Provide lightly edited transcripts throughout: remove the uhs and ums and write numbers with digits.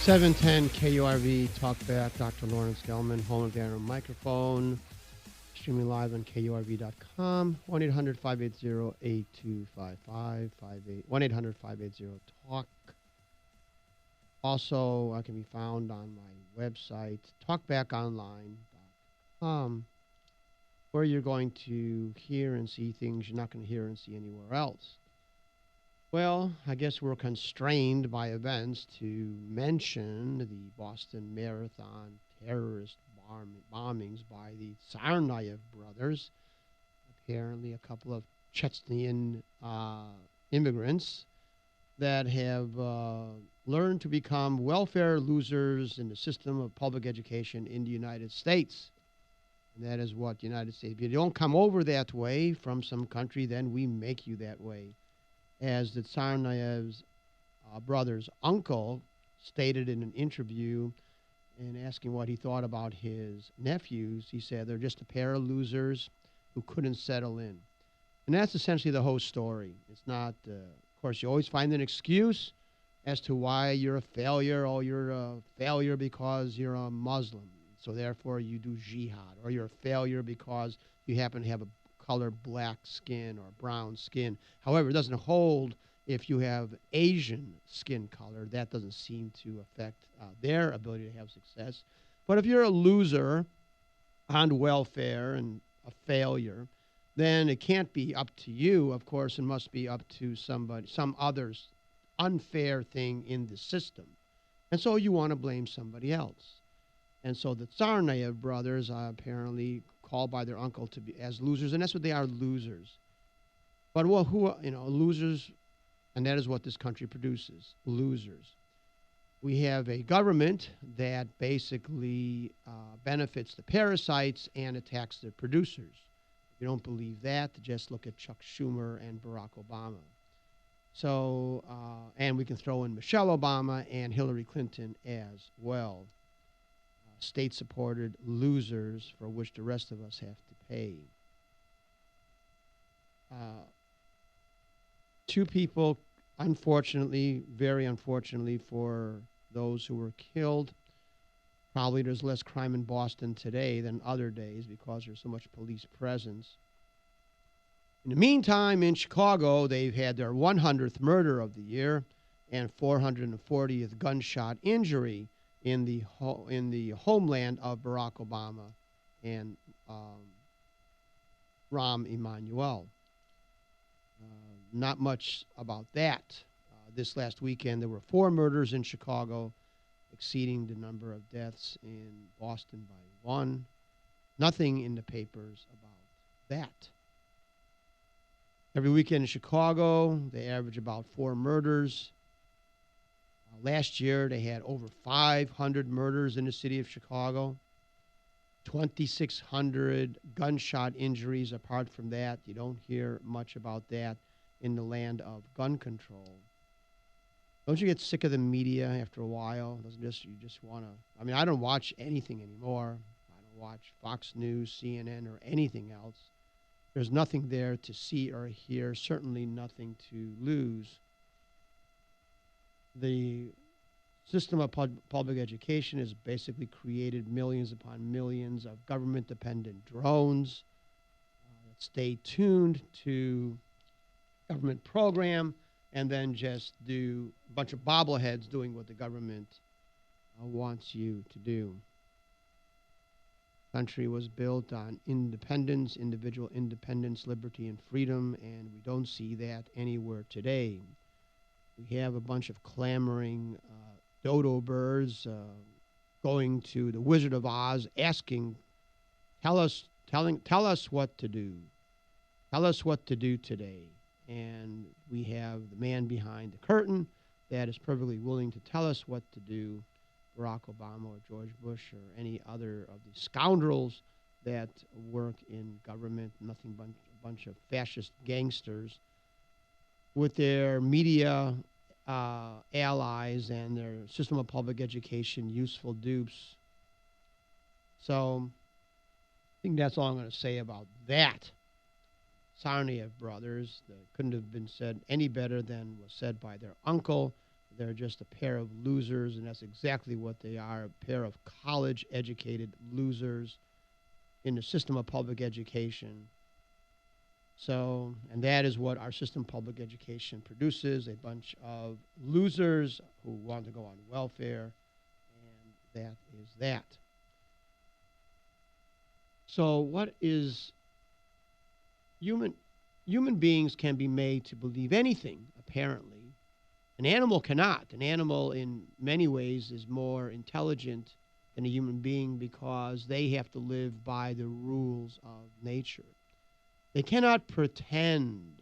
710 KURV, TalkBack, Dr. Lawrence Gelman, home of the microphone, streaming live on KURV.com, 1-800-580-8255, 1-800-580-TALK. Also, I can be found on my website, talkbackonline.com, where you're going to hear and see things you're not going to hear and see anywhere else. Well, I guess we're constrained by events to mention the Boston Marathon terrorist bombings by the Tsarnaev brothers. Apparently, a couple of Chechnyan immigrants that have learned to become welfare losers in the system of public education in the United States. And that is what the United States, if you don't come over that way from some country, then we make you that way. As the Tsarnaev's brother's uncle stated in an interview and asking what he thought about his nephews, he said they're just a pair of losers who couldn't settle in. And that's essentially the whole story. It's not, of course, you always find an excuse as to why you're a failure. Oh, you're a failure because you're a Muslim, so therefore you do jihad. Or you're a failure because you happen to have a color black skin or brown skin. However, it doesn't hold if you have Asian skin color. That doesn't seem to affect their ability to have success. But if you're a loser on welfare and a failure, then it can't be up to you, of course. It must be up to somebody, some other's unfair thing in the system. And so you want to blame somebody else. And so the Tsarnaev brothers are apparently called by their uncle to be as losers, and that's what they are, losers. But well, losers, and that is what this country produces, losers. We have a government that basically benefits the parasites and attacks the producers. If you don't believe that, just look at Chuck Schumer and Barack Obama. So, and we can throw in Michelle Obama and Hillary Clinton as well. State-supported losers for which the rest of us have to pay. Two people, unfortunately, very unfortunately for those who were killed. Probably there's less crime in Boston today than other days because there's so much police presence. In the meantime, in Chicago, they've had their 100th murder of the year and 440th gunshot injury in the homeland of Barack Obama and Rahm Emanuel. Not much about that. This last weekend, there were 4 murders in Chicago, exceeding the number of deaths in Boston by 1. Nothing in the papers about that. Every weekend in Chicago, they average about 4 murders. Last year, they had over 500 murders in the city of Chicago, 2,600 gunshot injuries. Apart from that, you don't hear much about that in the land of gun control. Don't you get sick of the media after a while? Doesn't you just want to? I mean, I don't watch anything anymore. I don't watch Fox News, CNN, or anything else. There's nothing there to see or hear, certainly nothing to lose. The system of public education has basically created millions upon millions of government-dependent drones that stay tuned to government program and then just do a bunch of bobbleheads doing what the government wants you to do. The country was built on independence, individual independence, liberty, and freedom, and we don't see that anywhere today. We have a bunch of clamoring dodo birds going to the Wizard of Oz asking, tell us what to do. Tell us what to do today. And we have the man behind the curtain that is perfectly willing to tell us what to do, Barack Obama or George Bush or any other of the scoundrels that work in government, nothing but a bunch of fascist gangsters with their media allies and their system of public education useful dupes. So I think that's all I'm going to say about that. Tsarnaev brothers, that couldn't have been said any better than was said by their uncle, They're just a pair of losers, and that's exactly what they are, a pair of college-educated losers in the system of public education. So, and that is what our system of public education produces, a bunch of losers who want to go on welfare, and that is that. So what is human beings can be made to believe anything, apparently. An animal cannot. An animal, in many ways, is more intelligent than a human being because they have to live by the rules of nature. They cannot pretend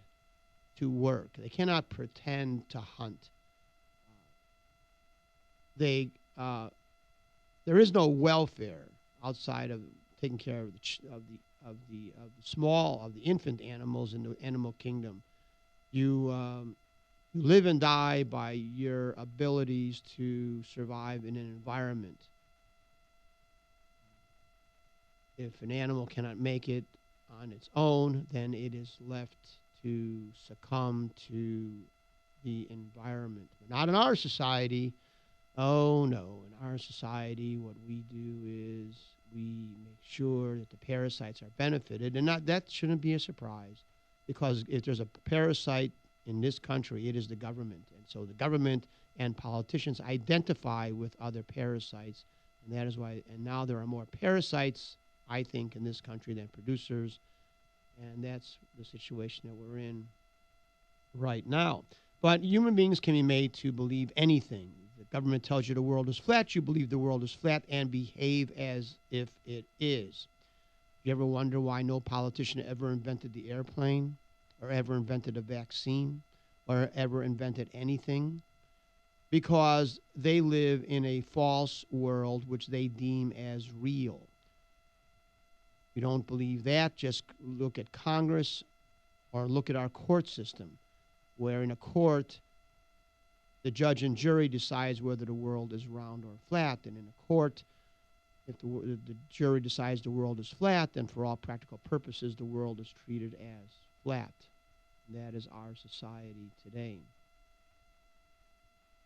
to work. They cannot pretend to hunt. There is no welfare outside of taking care of the infant animals in the animal kingdom. You live and die by your abilities to survive in an environment. If an animal cannot make it on its own, then it is left to succumb to the environment. But not in our society. Oh, no. In our society, what we do is we make sure that the parasites are benefited. And that shouldn't be a surprise, because if there's a parasite in this country, it is the government. And so the government and politicians identify with other parasites. And that is why, and now there are more parasites, I think, in this country than producers. And that's the situation that we're in right now. But human beings can be made to believe anything. The government tells you the world is flat, you believe the world is flat and behave as if it is. You ever wonder why no politician ever invented the airplane, or ever invented a vaccine, or ever invented anything? Because they live in a false world which they deem as real. If you don't believe that, just look at Congress or look at our court system, where in a court, the judge and jury decides whether the world is round or flat. And in a court, if the jury decides the world is flat, then for all practical purposes, the world is treated as flat. And that is our society today.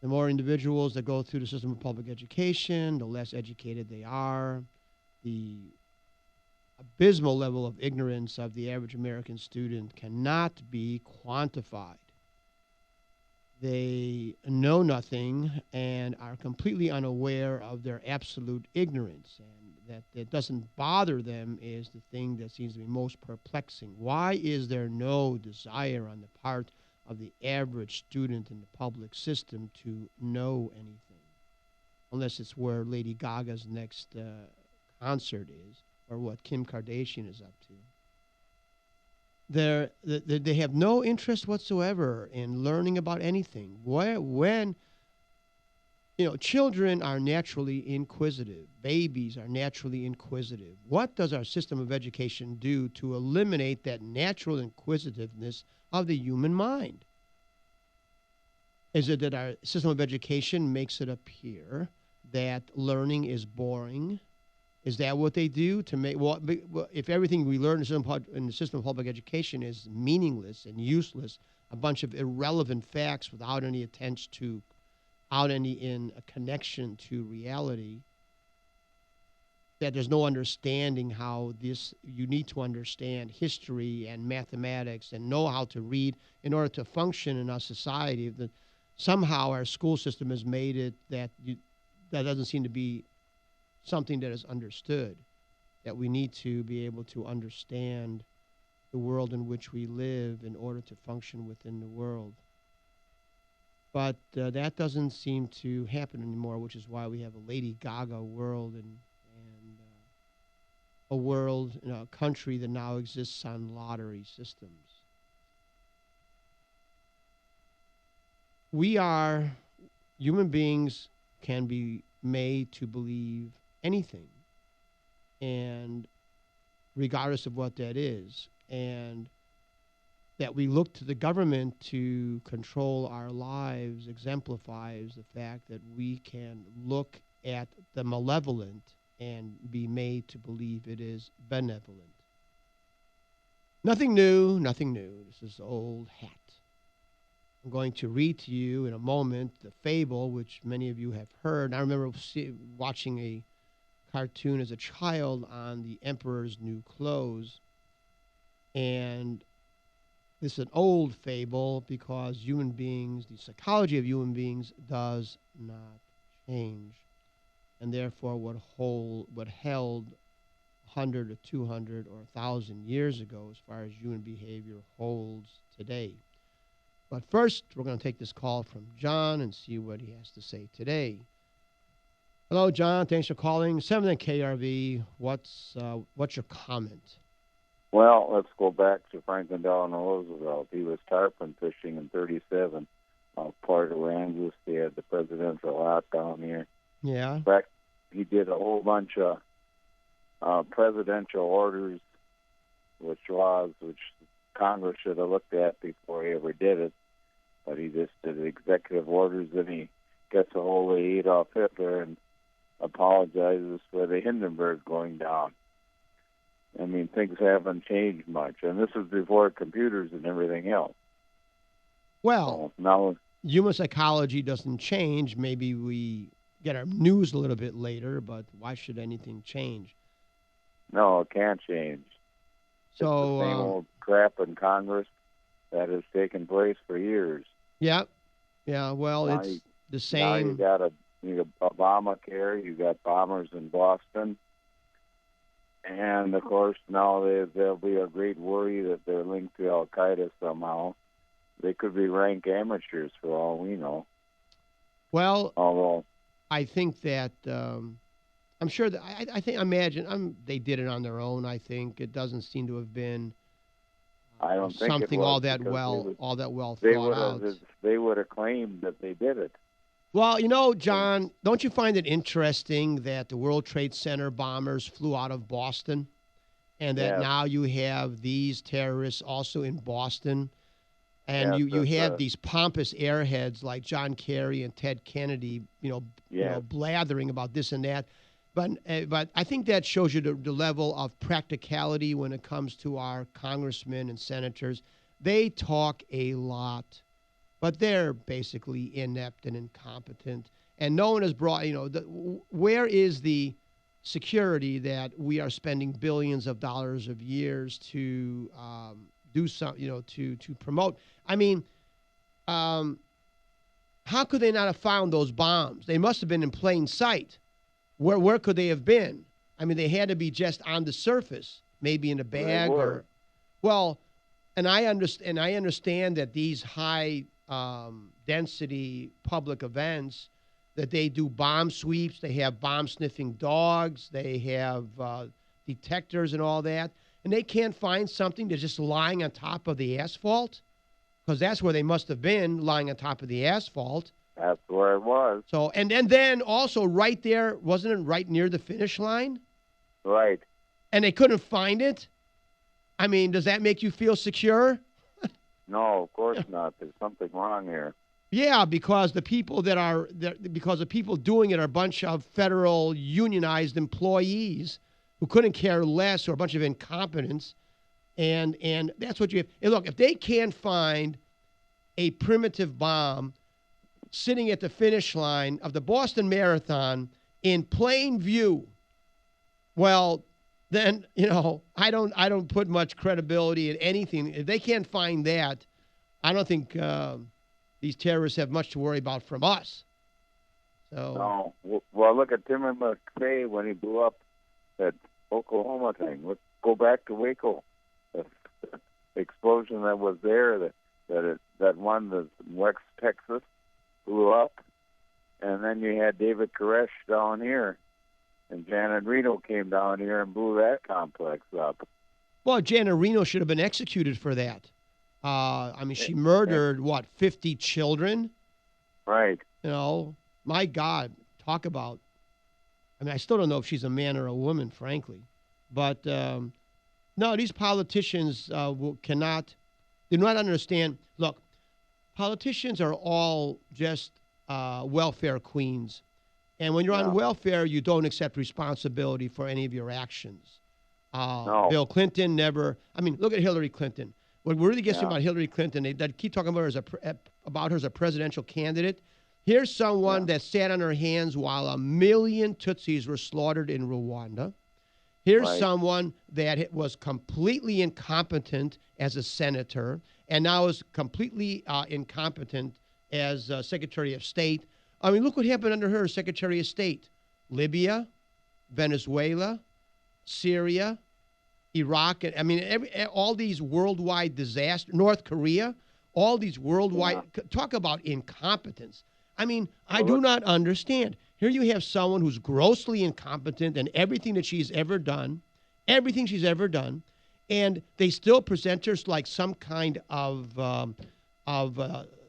The more individuals that go through the system of public education, the less educated they are. The abysmal level of ignorance of the average American student cannot be quantified. They know nothing and are completely unaware of their absolute ignorance. And that doesn't bother them is the thing that seems to be most perplexing. Why is there no desire on the part of the average student in the public system to know anything? Unless it's where Lady Gaga's next concert is, or what Kim Kardashian is up to. They have no interest whatsoever in learning about anything. When children are naturally inquisitive, babies are naturally inquisitive. What does our system of education do to eliminate that natural inquisitiveness of the human mind? Is it that our system of education makes it appear that learning is boring? Is that what they do to make? Well, if everything we learn in the system of public education is meaningless and useless, a bunch of irrelevant facts without any in a connection to reality, that there's no understanding how you need to understand history and mathematics and know how to read in order to function in our society. That somehow our school system has made it that doesn't seem to be something that is understood, that we need to be able to understand the world in which we live in order to function within the world. But that doesn't seem to happen anymore, which is why we have a Lady Gaga world and a world, a country that now exists on lottery systems. Human beings can be made to believe anything, and regardless of what that is, and that we look to the government to control our lives exemplifies the fact that we can look at the malevolent and be made to believe it is benevolent. Nothing new, nothing new. This is old hat. I'm going to read to you in a moment the fable, which many of you have heard. I remember watching a cartoon as a child on the Emperor's New Clothes. And this is an old fable because human beings, the psychology of human beings does not change. And therefore what held 100 or 200 or 1,000 years ago as far as human behavior holds today. But first, we're going to take this call from John and see what he has to say today. Hello, John. Thanks for calling. 7 KRV. What's your comment? Well, let's go back to Franklin Delano Roosevelt. He was tarpon fishing in 1937 off Port Aransas. They had the presidential lockdown here. Yeah. In fact, he did a whole bunch of presidential orders, which Congress should have looked at before he ever did it. But he just did executive orders, and he gets a hold of Adolf Hitler and apologizes for the Hindenburg going down. I mean, things haven't changed much, and this is before computers and everything else. Well, so now human psychology doesn't change. Maybe we get our news a little bit later, but why should anything change? No, it can't change. So it's the same old crap in Congress that has taken place for years. Yeah. Well, now it's the same. Now you got Obamacare. You got bombers in Boston. And, of course, now there'll be a great worry that they're linked to Al-Qaeda somehow. They could be rank amateurs for all we know. Well, although I think that I'm sure that imagine they did it on their own. I think it doesn't seem to have been something all that well thought out. They would have claimed that they did it. Well, John, don't you find it interesting that the World Trade Center bombers flew out of Boston and that now you have these terrorists also in Boston? And you have these pompous airheads like John Kerry and Ted Kennedy, blathering about this and that. But I think that shows you the level of practicality when it comes to our congressmen and senators. They talk a lot, but they're basically inept and incompetent. And no one has brought, where is the security that we are spending billions of dollars of years to do something, to promote? I mean, how could they not have found those bombs? They must have been in plain sight. Where could they have been? I mean, they had to be just on the surface, maybe in a bag and I understand that these high density public events, that they do bomb sweeps, they have bomb sniffing dogs, they have detectors and all that, and they can't find something that's just lying on top of the asphalt, because that's where they must have been, lying on top of the asphalt. That's where it was. So, and then also right there, wasn't it right near the finish line? Right. And they couldn't find it? I mean, does that make you feel secure? No, of course not. There's something wrong here. Yeah, because the people because the people doing it are a bunch of federal unionized employees who couldn't care less, or a bunch of incompetents. And that's what you have. And look, if they can't find a primitive bomb sitting at the finish line of the Boston Marathon in plain view, well, then, I don't put much credibility in anything. If they can't find that, I don't think these terrorists have much to worry about from us. So. No. Well, look at Timothy McVeigh when he blew up that Oklahoma thing. Let's go back to Waco. The explosion that was there, that one that West Texas blew up, and then you had David Koresh down here, and Janet Reno came down here and blew that complex up. Well, Janet Reno should have been executed for that. She murdered, 50 children? Right. My God, talk about, I still don't know if she's a man or a woman, frankly. But, no, these politicians do not understand. Look, politicians are all just welfare queens. And when you're on welfare, you don't accept responsibility for any of your actions. No. Bill Clinton never. Look at Hillary Clinton. What really gets me about Hillary Clinton, they keep talking about her as a about her as a presidential candidate. Here's someone that sat on her hands while 1 million Tutsis were slaughtered in Rwanda. Here's someone that was completely incompetent as a senator and now is completely incompetent as Secretary of State. I mean, look what happened under her as Secretary of State. Libya, Venezuela, Syria, Iraq. I mean, all these worldwide disasters, North Korea, all these worldwide, talk about incompetence. I mean, I do not understand. Here you have someone who's grossly incompetent in everything that she's ever done, and they still present her like some kind of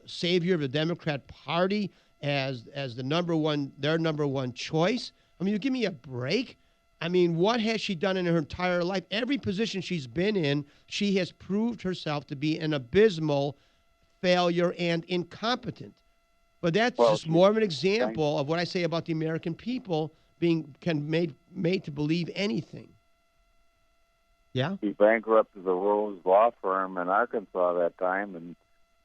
savior of the Democrat Party as their number one choice. I mean, you give me a break. I mean, what has she done in her entire life? Every position she's been in, she has proved herself to be an abysmal failure and incompetent. But that's just more of an example of what I say about the American people being made to believe anything. Yeah? He bankrupted the Rose Law Firm in Arkansas that time, and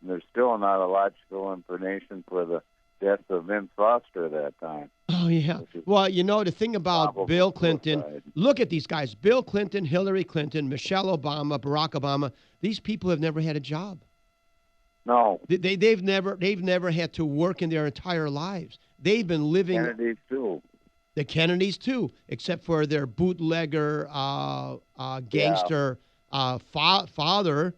there's still not a logical explanation for the death of Vince Foster that time. Oh, yeah. Well, you know, the thing about Bill Clinton, look at these guys. Bill Clinton, Hillary Clinton, Michelle Obama, Barack Obama. These people have never had a job. No. They've never had to work in their entire lives. They've been living. Kennedys, too. The Kennedys, too, except for their bootlegger, gangster father,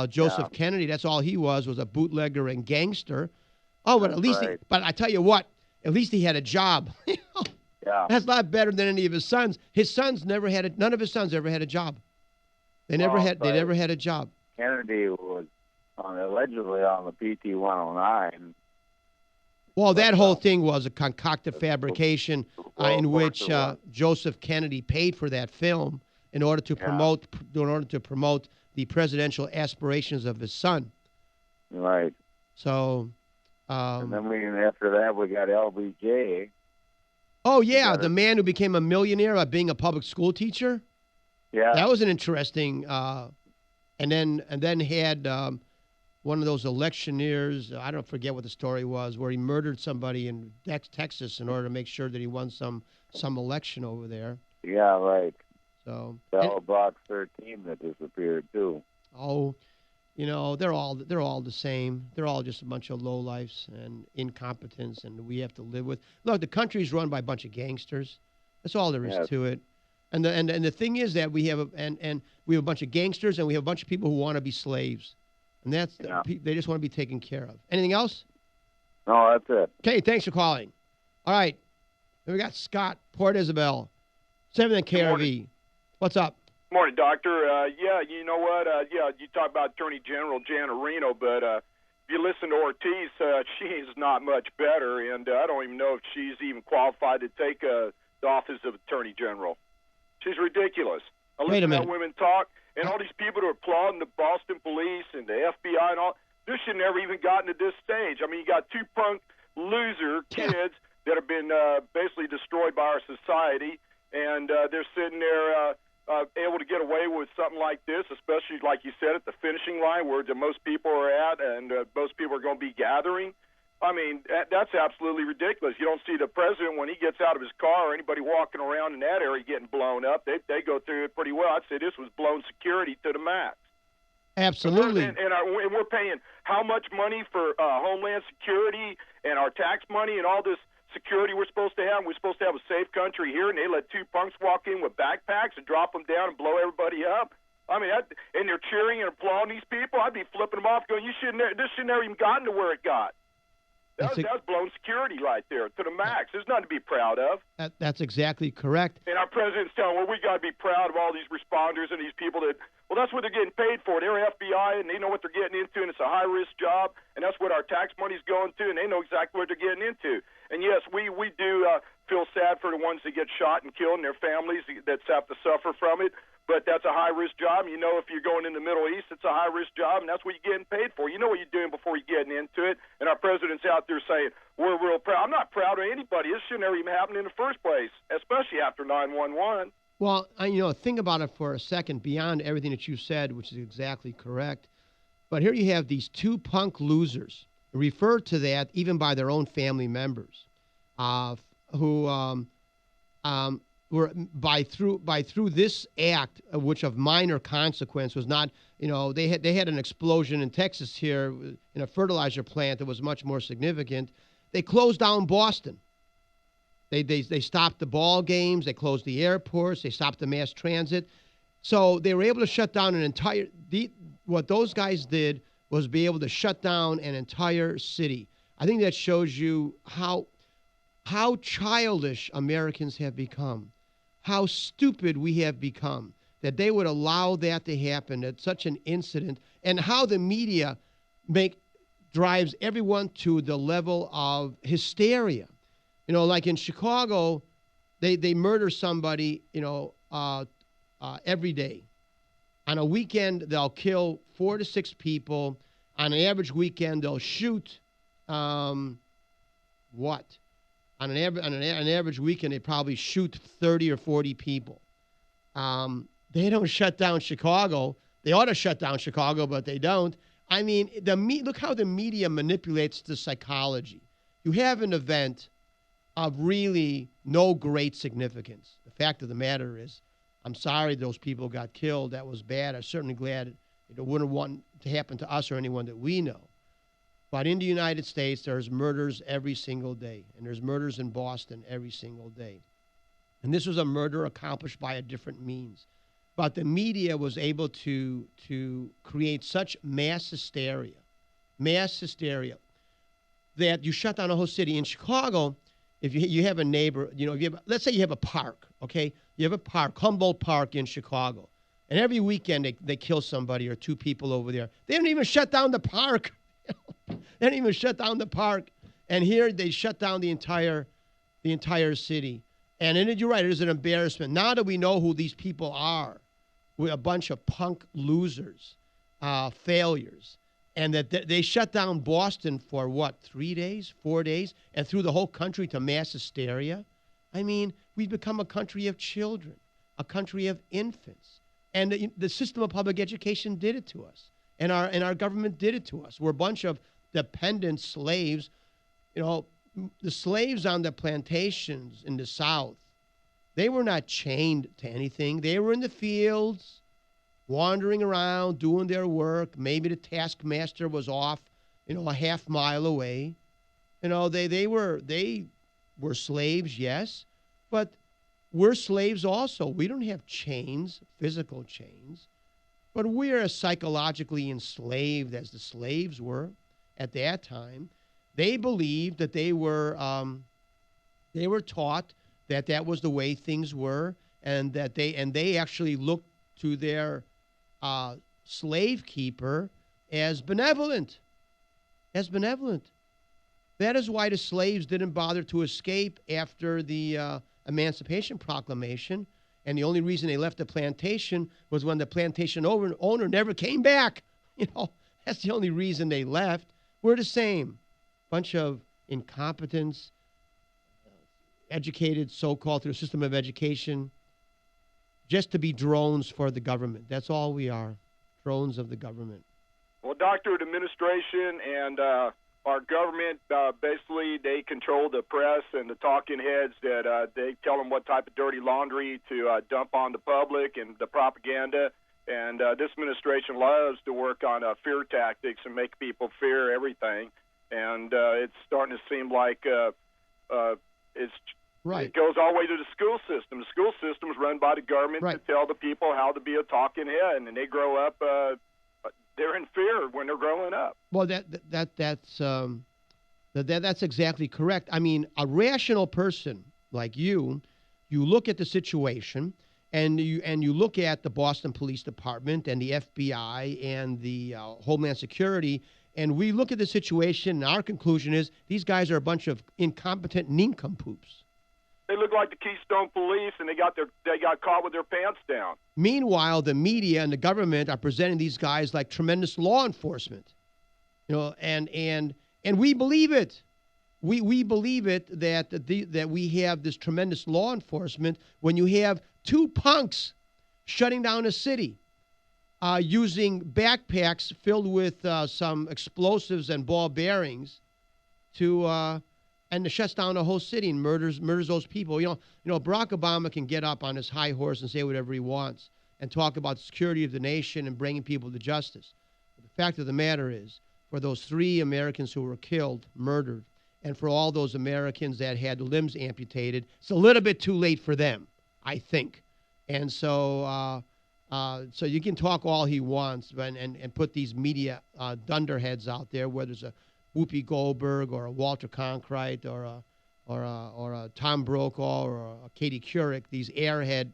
Joseph Kennedy. That's all he was a bootlegger and gangster. Oh, but at least, but I tell you what, at least he had a job. That's a lot better than any of his sons. His sons none of his sons ever had a job. They never had a job. Kennedy was allegedly on the PT-109. Well, that whole thing was a concocted fabrication in which Joseph Kennedy paid for that film in order to promote the presidential aspirations of his son. Right. So. And then after that, we got LBJ. Oh, yeah, the man who became a millionaire by being a public school teacher. Yeah. That was an interesting, and then had one of those electioneers, I don't forget what the story was, where he murdered somebody in Texas in order to make sure that he won some election over there. Yeah, right. So Bell Box 13 that disappeared, too. Oh, you know, they're all the same. They're all just a bunch of lowlifes and incompetence, and we have to live with. Look, the country's run by a bunch of gangsters. That's all there is to it. And the thing is that we have a bunch of gangsters, and we have a bunch of people who want to be slaves, and they just want to be taken care of. Anything else? No, that's it. Okay, thanks for calling. All right, then we got Scott, Port Isabel, 7th KRV. What's up? Morning, Doctor. You know what? You talk about Attorney General Jan Areno, but if you listen to Ortiz, she's not much better, and I don't even know if she's even qualified to take the office of Attorney General. She's ridiculous. I listen to how women talk, and all these people that are applauding the Boston police and the FBI and all. This should never even gotten to this stage. I mean, you got two punk loser kids that have been basically destroyed by our society, and they're sitting there able to get away with something like this, especially, like you said, at the finishing line where the most people are at and most people are going to be gathering. I mean, that's absolutely ridiculous. You don't see the president when he gets out of his car or anybody walking around in that area getting blown up. They go through it pretty well. I'd say this was blown security to the max. Absolutely. And we're paying how much money for Homeland Security and our tax money and all this security we're supposed to have. We're supposed to have a safe country here, and they let two punks walk in with backpacks and drop them down and blow everybody up. I mean, and they're cheering and applauding these people. I'd be flipping them off, going, this should never even gotten to where it got. That was blown security right there to the max. There's nothing to be proud of. That's exactly correct. And our president's telling, we got to be proud of all these responders and these people that, that's what they're getting paid for. They're FBI, and they know what they're getting into, and it's a high-risk job, and that's what our tax money's going to, and they know exactly what they're getting into. And, yes, we do feel sad for the ones that get shot and killed and their families that have to suffer from it. But that's a high-risk job. You know, if you're going in the Middle East, it's a high-risk job, and that's what you're getting paid for. You know what you're doing before you're getting into it. And our president's out there saying, we're real proud. I'm not proud of anybody. This should never even happen in the first place, especially after 9/11. Well, think about it for a second, beyond everything that you said, which is exactly correct. But here you have these two punk losers referred to that even by their own family members, who were through this act, which of minor consequence was not. They had an explosion in Texas here in a fertilizer plant that was much more significant. They closed down Boston. They stopped the ball games. They closed the airports. They stopped the mass transit. So they were able to shut down an entire. What those guys did was be able to shut down an entire city. I think that shows you how childish Americans have become, how stupid we have become, that they would allow that to happen at such an incident, and how the media drives everyone to the level of hysteria. Like in Chicago, they murder somebody, every day. On a weekend, they'll kill 4 to 6 people. On an average weekend, they'll shoot, On an average weekend, they probably shoot 30 or 40 people. They don't shut down Chicago. They ought to shut down Chicago, but they don't. I mean, look how the media manipulates the psychology. You have an event of really no great significance. The fact of the matter is, I'm sorry those people got killed. That was bad. I'm certainly glad it wouldn't want to happen to us or anyone that we know. But in the United States, there's murders every single day, and there's murders in Boston every single day. And this was a murder accomplished by a different means. But the media was able to create such mass hysteria, that you shut down a whole city. In Chicago, if you have a neighbor, let's say you have a park, okay? You have a park, Humboldt Park in Chicago. And every weekend they kill somebody or 2 people over there. They don't even shut down the park. They don't even shut down the park. And here they shut down the entire city. And you're right, it is an embarrassment. Now that we know who these people are, we're a bunch of punk losers, failures. And that they shut down Boston for 3 days, 4 days, and threw the whole country to mass hysteria. I mean, we've become a country of children, a country of infants. And the system of public education did it to us. And our government did it to us. We're a bunch of dependent slaves. The slaves on the plantations in the South, they were not chained to anything. They were in the fields, wandering around, doing their work. Maybe the taskmaster was off, a half mile away. They were slaves, yes, but we're slaves also. We don't have chains, physical chains, but we're as psychologically enslaved as the slaves were at that time. They believed that they were taught that was the way things were, and that they actually looked to their slave keeper as benevolent. That is why the slaves didn't bother to escape after the Emancipation Proclamation, and the only reason they left the plantation was when the plantation owner never came back. That's the only reason they left. We're the same. Bunch of incompetents, educated so-called through a system of education, just to be drones for the government. That's all we are, drones of the government. Well, Doctor, the administration and our government, basically, they control the press and the talking heads that they tell them what type of dirty laundry to dump on the public and the propaganda. And this administration loves to work on fear tactics and make people fear everything. And it's starting to seem like it's right. It goes all the way to the school system. The school system is run by the government right. to tell the people how to be a talking head, and they grow up. They're in fear when they're growing up. Well, that's exactly correct. I mean, a rational person like you look at the situation, and you look at the Boston Police Department and the FBI and the Homeland Security, and we look at the situation, and our conclusion is these guys are a bunch of incompetent nincompoops. They look like the Keystone Police, and they got caught with their pants down. Meanwhile, the media and the government are presenting these guys like tremendous law enforcement, and we believe it. We believe it that we have this tremendous law enforcement when you have 2 punks shutting down a city. using backpacks filled with some explosives and ball bearings and it shuts down the whole city and murders those people. You know, Barack Obama can get up on his high horse and say whatever he wants and talk about the security of the nation and bringing people to justice. But the fact of the matter is, for those 3 Americans who were killed, murdered, and for all those Americans that had limbs amputated, it's a little bit too late for them, I think. And so so you can talk all he wants and put these media dunderheads out there, whether it's a Whoopi Goldberg or a Walter Cronkite or a Tom Brokaw or a Katie Couric, these airhead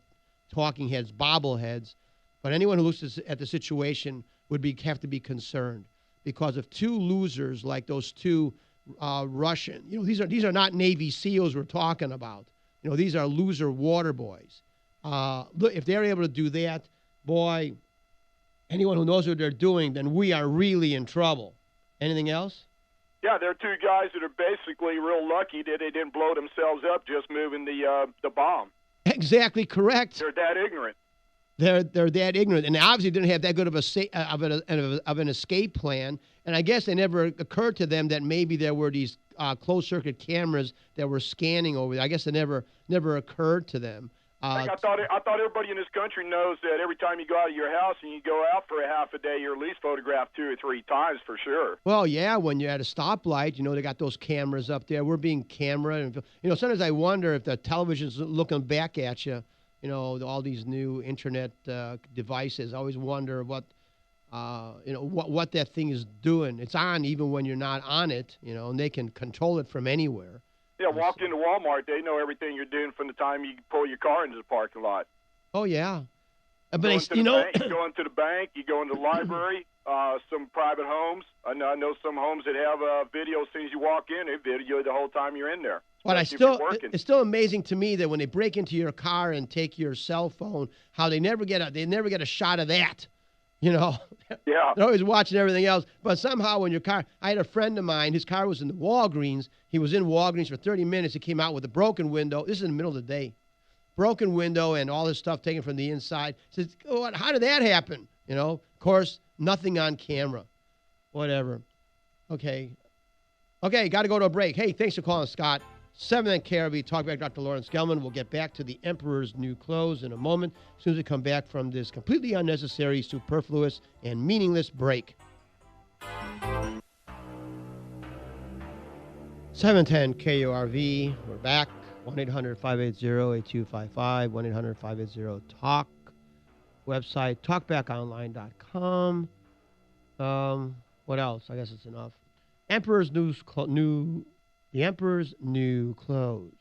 talking heads, bobbleheads. But anyone who looks at the situation would have to be concerned because of 2 losers like those 2 Russian. You know, these are not Navy SEALs we're talking about. You know, these are loser water boys. Look, if they're able to do that, boy, anyone who knows what they're doing, then we are really in trouble. Anything else? Yeah, they're 2 guys that are basically real lucky that they didn't blow themselves up just moving the bomb. Exactly correct. They're that ignorant. They're that ignorant, and they obviously didn't have that good of an escape plan. And I guess it never occurred to them that maybe there were these closed circuit cameras that were scanning over there. I guess it never occurred to them. I thought everybody in this country knows that every time you go out of your house and you go out for a half a day, you're at least photographed 2 or 3 times for sure. Well, yeah, when you're at a stoplight, you know, they got those cameras up there. We're being camera. And, you know, sometimes I wonder if the television's looking back at you, you know, all these new internet devices. I always wonder what that thing is doing. It's on even when you're not on it, you know, and they can control it from anywhere. Yeah, walk into Walmart. They know everything you're doing from the time you pull your car into the parking lot. Oh, yeah. But you go into the bank, you go into the library, some private homes. I know some homes that have video as soon as you walk in, they video the whole time you're in there. But it's still amazing to me that when they break into your car and take your cell phone, how they never get a shot of that. You know, yeah. They're always watching everything else. But somehow when your car, I had a friend of mine, his car was in the Walgreens. He was in Walgreens for 30 minutes. He came out with a broken window. This is in the middle of the day. Broken window and all this stuff taken from the inside. Says, oh, how did that happen? You know, of course, nothing on camera. Whatever. Okay, got to go to a break. Hey, thanks for calling, Scott. 7 on KRV, TalkBack, Dr. Lawrence Gelman. We'll get back to the Emperor's New Clothes in a moment, as soon as we come back from this completely unnecessary, superfluous, and meaningless break. 710 KURV. We're back. 1-800-580-8255. 1-800-580-TALK. Website, talkbackonline.com. What else? I guess it's enough. The Emperor's New Clothes.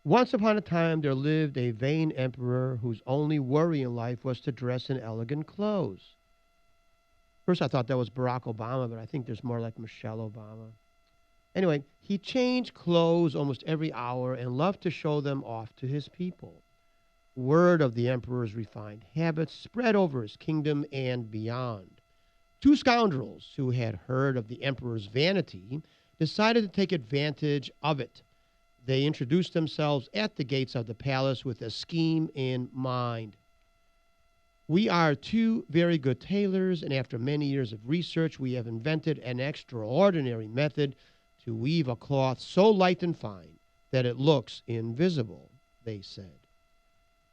Once upon a time, there lived a vain emperor whose only worry in life was to dress in elegant clothes. First, I thought that was Barack Obama, but I think there's more like Michelle Obama. Anyway, he changed clothes almost every hour and loved to show them off to his people. Word of the emperor's refined habits spread over his kingdom and beyond. 2 scoundrels who had heard of the emperor's vanity decided to take advantage of it. They introduced themselves at the gates of the palace with a scheme in mind. We are 2 very good tailors, and after many years of research, we have invented an extraordinary method to weave a cloth so light and fine that it looks invisible, they said.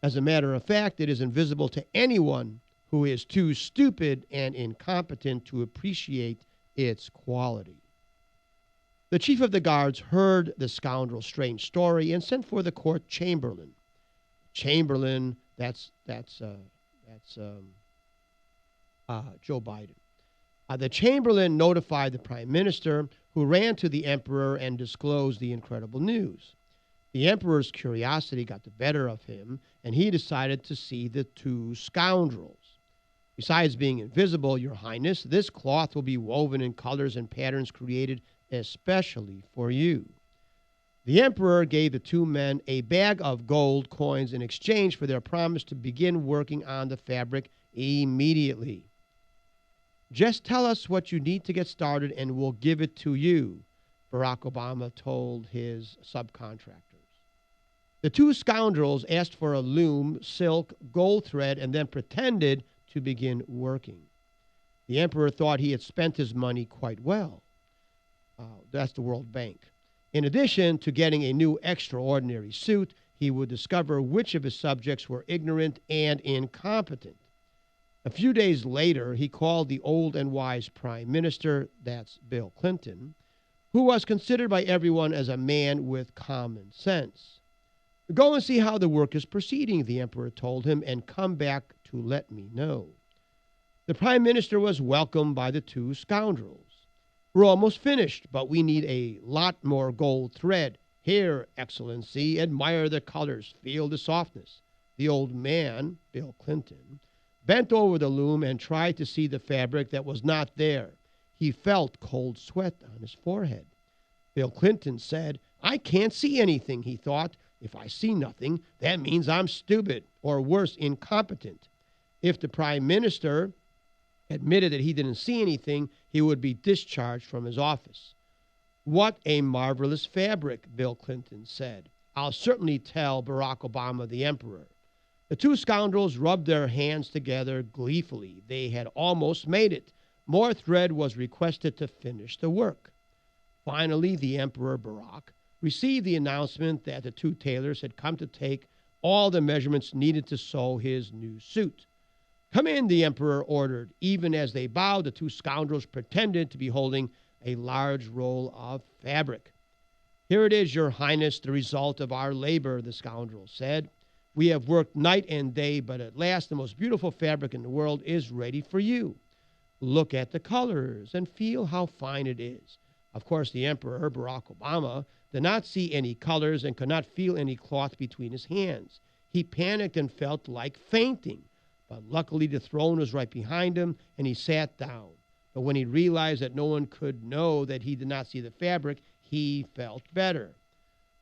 As a matter of fact, it is invisible to anyone who is too stupid and incompetent to appreciate its quality. The chief of the guards heard the scoundrel's strange story and sent for the court chamberlain. Chamberlain, that's Joe Biden. The chamberlain notified the prime minister, who ran to the emperor and disclosed the incredible news. The emperor's curiosity got the better of him, and he decided to see the 2 scoundrels. Besides being invisible, Your Highness, this cloth will be woven in colors and patterns created especially for you. The emperor gave the 2 men a bag of gold coins in exchange for their promise to begin working on the fabric immediately. Just tell us what you need to get started and we'll give it to you, Barack Obama told his subcontractors. The 2 scoundrels asked for a loom, silk, gold thread, and then pretended to begin working. The emperor thought he had spent his money quite well. That's the World Bank. In addition to getting a new extraordinary suit, he would discover which of his subjects were ignorant and incompetent. A few days later, he called the old and wise prime minister, that's Bill Clinton, who was considered by everyone as a man with common sense. Go and see how the work is proceeding, the emperor told him, and come back to let me know. The prime minister was welcomed by the two scoundrels. We're almost finished, but we need a lot more gold thread. Here, Excellency, admire the colors, feel the softness. The old man, Bill Clinton, bent over the loom and tried to see the fabric that was not there. He felt cold sweat on his forehead. Bill Clinton said, I can't see anything, he thought. If I see nothing, that means I'm stupid, or worse, incompetent. If the prime minister admitted that he didn't see anything, he would be discharged from his office. What a marvelous fabric, Bill Clinton said. I'll certainly tell Barack Obama, the emperor. The two scoundrels rubbed their hands together gleefully. They had almost made it. More thread was requested to finish the work. Finally, the Emperor Barack received the announcement that the two tailors had come to take all the measurements needed to sew his new suit. Come in, the emperor ordered. Even as they bowed, the two scoundrels pretended to be holding a large roll of fabric. Here it is, Your Highness, the result of our labor, the scoundrels said. We have worked night and day, but at last the most beautiful fabric in the world is ready for you. Look at the colors and feel how fine it is. Of course, the Emperor, Barack Obama, did not see any colors and could not feel any cloth between his hands. He panicked and felt like fainting. But luckily, the throne was right behind him, and he sat down. But when he realized that no one could know that he did not see the fabric, he felt better.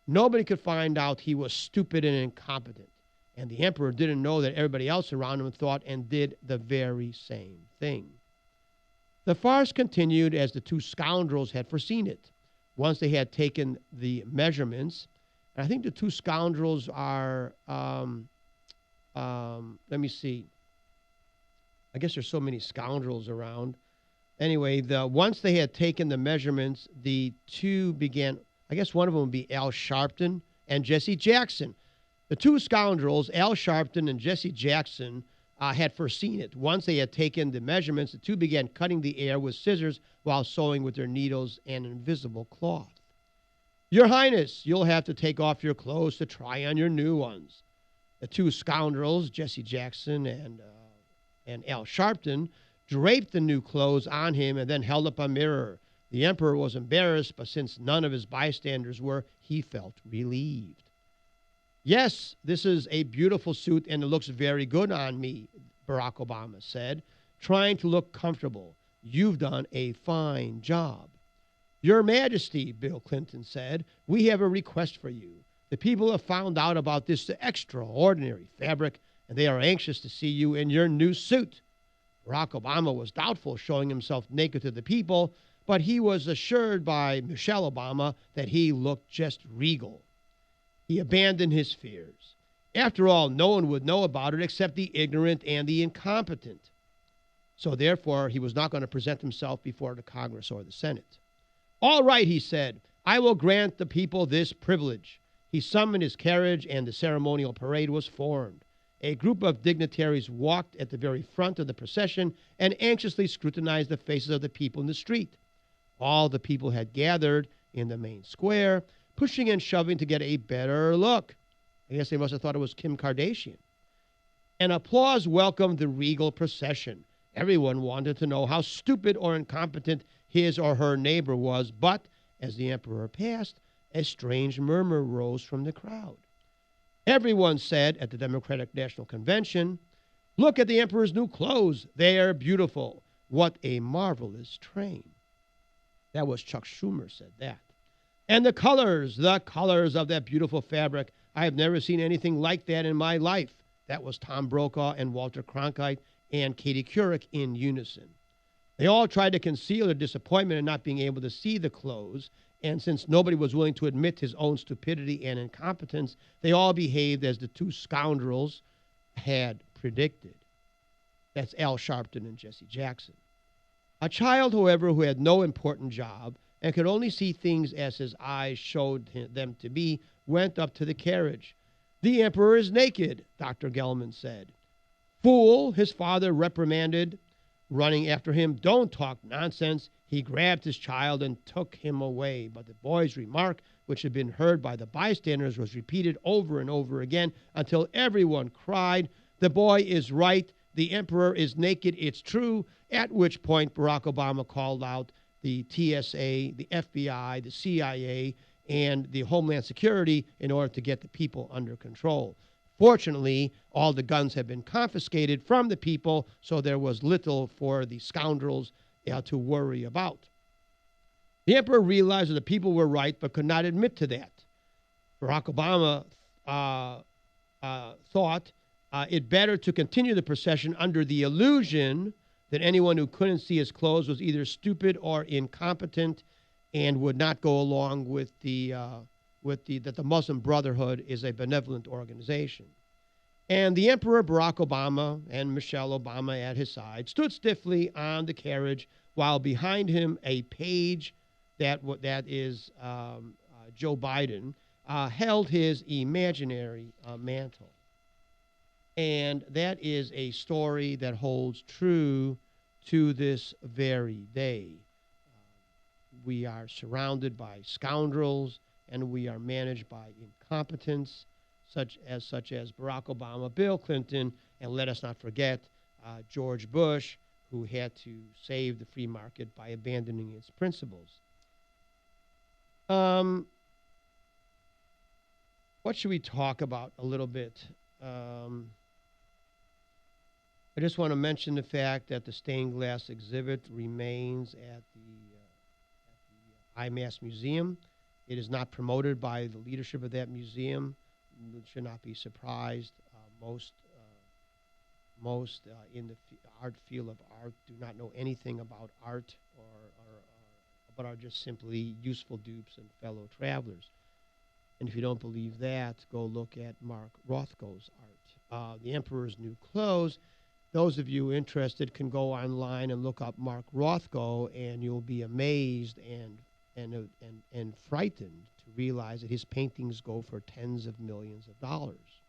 Nobody could find out he was stupid and incompetent. And the emperor didn't know that everybody else around him thought and did the very same thing. The farce continued as the two scoundrels had foreseen it. Once they had taken the measurements, and I think the two scoundrels are, let me see. I guess there's so many scoundrels around. Anyway, once they had taken the measurements, the two began, I guess one of them would be Al Sharpton and Jesse Jackson. The two scoundrels, Al Sharpton and Jesse Jackson, had foreseen it. Once they had taken the measurements, the two began cutting the air with scissors while sewing with their needles and invisible cloth. Your Highness, you'll have to take off your clothes to try on your new ones. The two scoundrels, Jesse Jackson and Al Sharpton, draped the new clothes on him and then held up a mirror. The emperor was embarrassed, but since none of his bystanders were, he felt relieved. Yes, this is a beautiful suit and it looks very good on me, Barack Obama said, trying to look comfortable. You've done a fine job. Your Majesty, Bill Clinton said, we have a request for you. The people have found out about this extraordinary fabric, and they are anxious to see you in your new suit. Barack Obama was doubtful showing himself naked to the people, but he was assured by Michelle Obama that he looked just regal. He abandoned his fears. After all, no one would know about it except the ignorant and the incompetent. So therefore, he was not going to present himself before the Congress or the Senate. All right, he said, I will grant the people this privilege. He summoned his carriage, and the ceremonial parade was formed. A group of dignitaries walked at the very front of the procession and anxiously scrutinized the faces of the people in the street. All the people had gathered in the main square, pushing and shoving to get a better look. I guess they must have thought it was Kim Kardashian. An applause welcomed the regal procession. Everyone wanted to know how stupid or incompetent his or her neighbor was, but as the emperor passed, a strange murmur rose from the crowd. Everyone said at the Democratic National Convention, look at the emperor's new clothes. They are beautiful. What a marvelous train. That was Chuck Schumer said that. And the colors of that beautiful fabric. I have never seen anything like that in my life. That was Tom Brokaw and Walter Cronkite and Katie Couric in unison. They all tried to conceal their disappointment in not being able to see the clothes, and since nobody was willing to admit his own stupidity and incompetence, they all behaved as the two scoundrels had predicted. That's Al Sharpton and Jesse Jackson. A child, however, who had no important job and could only see things as his eyes showed them to be, went up to the carriage. "The emperor is naked," Dr. Gelman said. "Fool," his father reprimanded, running after him. "Don't talk nonsense." He grabbed his child and took him away. But the boy's remark, which had been heard by the bystanders, was repeated over and over again until everyone cried, "The boy is right. The emperor is naked. It's true." At which point Barack Obama called out the TSA, the FBI, the CIA, and the Homeland Security in order to get the people under control. Fortunately, all the guns had been confiscated from the people, so there was little for the scoundrels to worry about. The emperor realized that the people were right, but could not admit to that. Barack Obama thought it better to continue the procession under the illusion that anyone who couldn't see his clothes was either stupid or incompetent and would not go along with that the Muslim Brotherhood is a benevolent organization. And the Emperor, Barack Obama, and Michelle Obama at his side stood stiffly on the carriage while behind him a page that is Joe Biden held his imaginary mantle. And that is a story that holds true to this very day. We are surrounded by scoundrels, and we are managed by incompetence, such as Barack Obama, Bill Clinton, and let us not forget George Bush, who had to save the free market by abandoning its principles. What should we talk about a little bit? I just want to mention the fact that the stained glass exhibit remains at the IMAS Museum. It is not promoted by the leadership of that museum. You should not be surprised. Most in the art field of art do not know anything about art but are just simply useful dupes and fellow travelers. And if you don't believe that, go look at Mark Rothko's art. The Emperor's New Clothes. Those of you interested can go online and look up Mark Rothko, and you'll be amazed and frightened to realize that his paintings go for tens of millions of dollars.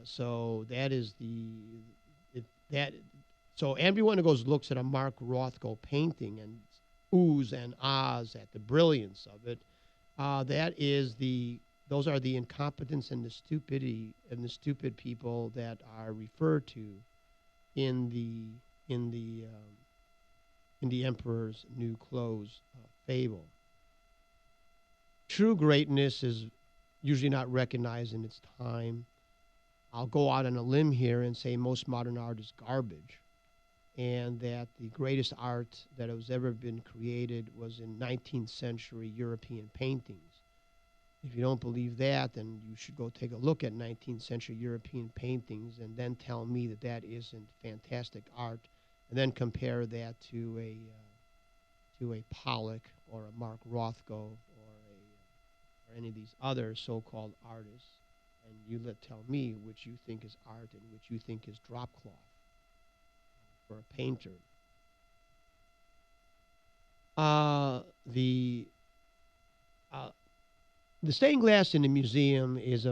So that is so everyone who looks at a Mark Rothko painting and oohs and ahs at the brilliance of it, those are the incompetence and the stupidity and the stupid people that are referred to in the Emperor's New Clothes fable. True greatness is usually not recognized in its time. I'll go out on a limb here and say most modern art is garbage, and that the greatest art that has ever been created was in 19th century European paintings. If you don't believe that, then you should go take a look at 19th century European paintings and then tell me that that isn't fantastic art, and then compare that to a Pollock or a Mark Rothko or any of these other so-called artists, and you tell me which you think is art and which you think is drop cloth for a painter. The stained glass in the museum is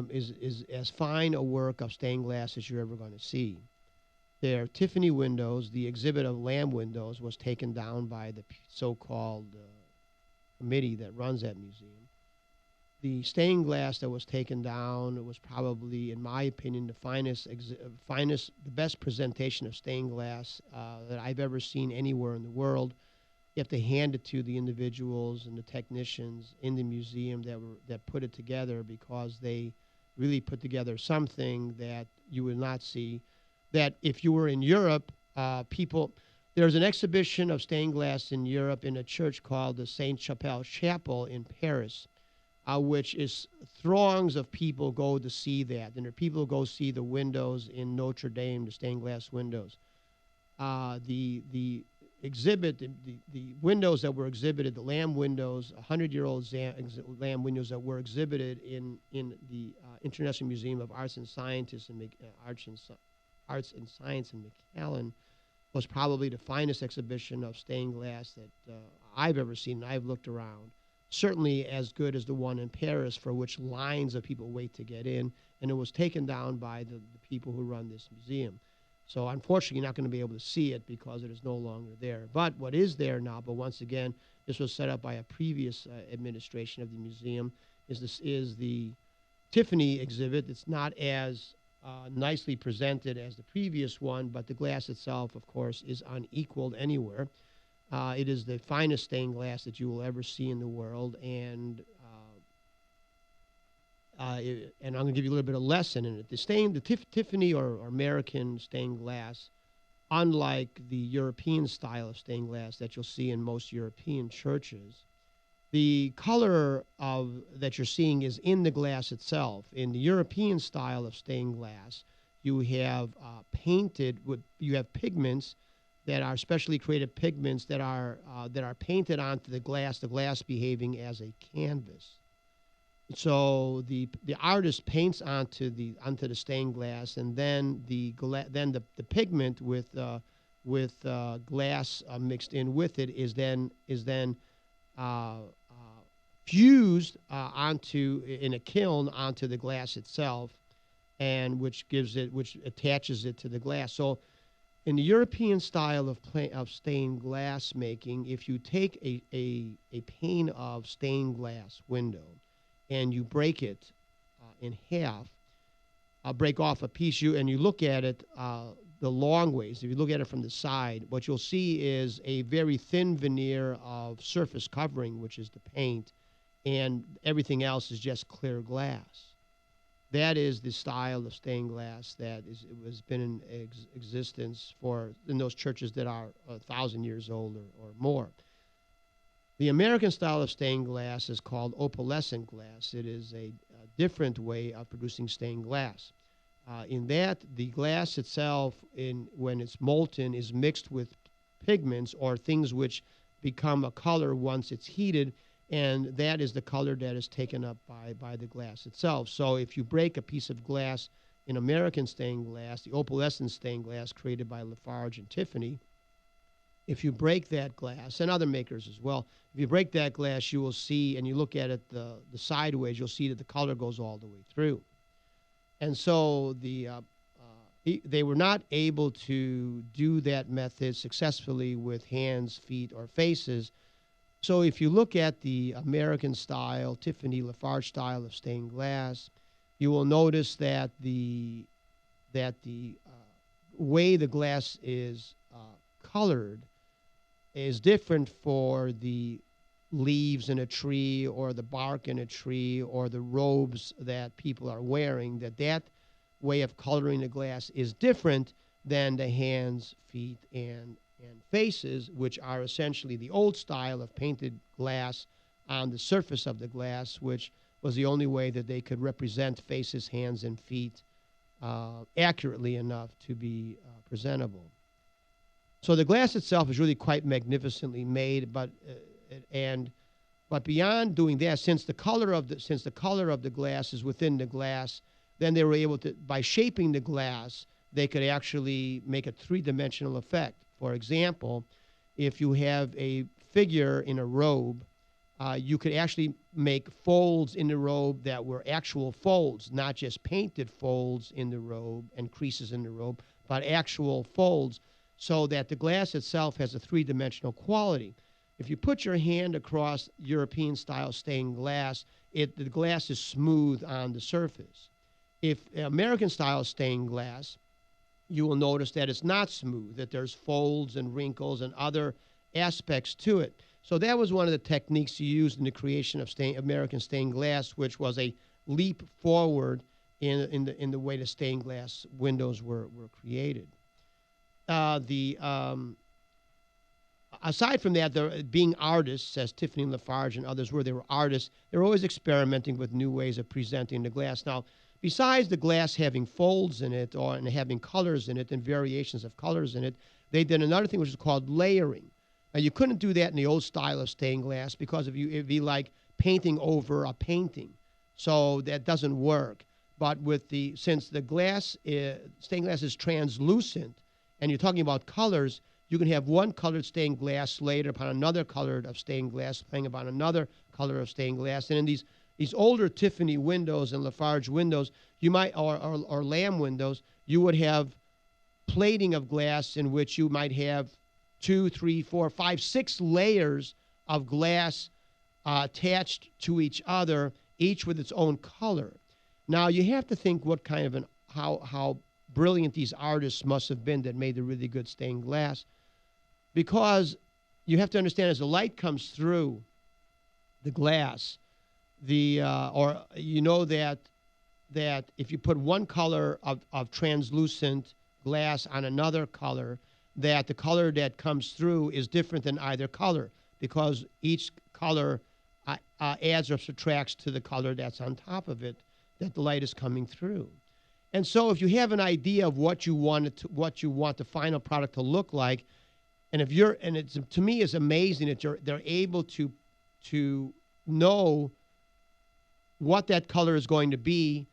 as fine a work of stained glass as you're ever going to see. They're Tiffany windows. The exhibit of lamb windows was taken down by the so-called committee that runs that museum. The stained glass that was taken down was probably, in my opinion, the best presentation of stained glass that I've ever seen anywhere in the world. You have to hand it to the individuals and the technicians in the museum that put it together, because they really put together something that you will not see. That if you were in Europe, there's an exhibition of stained glass in Europe in a church called the Sainte-Chapelle Chapel in Paris, which is throngs of people go to see that. And there are people who go see the windows in Notre Dame, the stained glass windows. The exhibit, the windows that were exhibited, the lamb windows, 100-year-old lamb windows that were exhibited in the International Museum of Arts and Sciences and Arts and Science in McAllen was probably the finest exhibition of stained glass that I've ever seen. I've looked around. Certainly as good as the one in Paris, for which lines of people wait to get in, and it was taken down by the people who run this museum. So unfortunately, you're not going to be able to see it because it is no longer there. But what is there now, but once again, this was set up by a previous administration of the museum, is the Tiffany exhibit. It's not as nicely presented as the previous one, but the glass itself, of course, is unequaled anywhere. It is the finest stained glass that you will ever see in the world, and I'm going to give you a little bit of lesson in it. The Tiffany or American stained glass, unlike the European style of stained glass that you'll see in most European churches, the color that you're seeing is in the glass itself. In the European style of stained glass, you have you have pigments that are specially created pigments that are painted onto the glass behaving as a canvas. So the artist paints onto the stained glass, and then the pigment with glass mixed in with it is then fused in a kiln onto the glass itself, and which attaches it to the glass. So in the European style of stained glass making, if you take a pane of stained glass window and you break it in half, break off a piece, and you look at it the long ways. If you look at it from the side, what you'll see is a very thin veneer of surface covering, which is the paint, and everything else is just clear glass. That is the style of stained glass that has been in existence in those churches that are 1,000 years old or more. The American style of stained glass is called opalescent glass. It is a different way of producing stained glass. In that, the glass itself, when it's molten, is mixed with pigments or things which become a color once it's heated, and that is the color that is taken up by the glass itself. So if you break a piece of glass in American stained glass, the opalescent stained glass created by Lafarge and Tiffany, if you break that glass, and other makers as well, if you break that glass, you will see, and you look at it the sideways, you'll see that the color goes all the way through. And so they were not able to do that method successfully with hands, feet, or faces. So if you look at the American style, Tiffany Lafarge style of stained glass, you will notice that the way the glass is colored is different for the leaves in a tree or the bark in a tree or the robes that people are wearing, that way of coloring the glass is different than the hands, feet, and faces, which are essentially the old style of painted glass on the surface of the glass, which was the only way that they could represent faces, hands, and feet accurately enough to be presentable. So the glass itself is really quite magnificently made, but beyond doing that, since the color of the glass is within the glass, then they were able to, by shaping the glass, they could actually make a three-dimensional effect. For example, if you have a figure in a robe, you could actually make folds in the robe that were actual folds, not just painted folds in the robe and creases in the robe, but actual folds, so that the glass itself has a three-dimensional quality. If you put your hand across European-style stained glass, the glass is smooth on the surface. If American-style stained glass, you will notice that it's not smooth, that there's folds and wrinkles and other aspects to it. So that was one of the techniques used in the creation of American stained glass, which was a leap forward in the way the stained glass windows were created. Aside from that, being artists, as Tiffany Lafarge and others were, they were artists. They were always experimenting with new ways of presenting the glass. Now, besides the glass having folds in it and having colors in it and variations of colors in it, they did another thing which is called layering. Now, you couldn't do that in the old style of stained glass because it'd be like painting over a painting. So that doesn't work. But since the stained glass is translucent, and you're talking about colors, you can have one colored stained glass laid upon another color of stained glass, playing upon another color of stained glass. And in these older Tiffany windows and Lafarge windows, you might or Lamb windows, you would have plating of glass in which you might have 2, 3, 4, 5, 6 layers of glass attached to each other, each with its own color. Now you have to think what kind of how brilliant these artists must have been that made the really good stained glass, because you have to understand as the light comes through the glass, that if you put one color of translucent glass on another color, that the color that comes through is different than either color, because each color adds or subtracts to the color that's on top of it that the light is coming through. And so if you have an idea of what you want the final product to look like, and it's to me is amazing that they're able to know what that color is going to be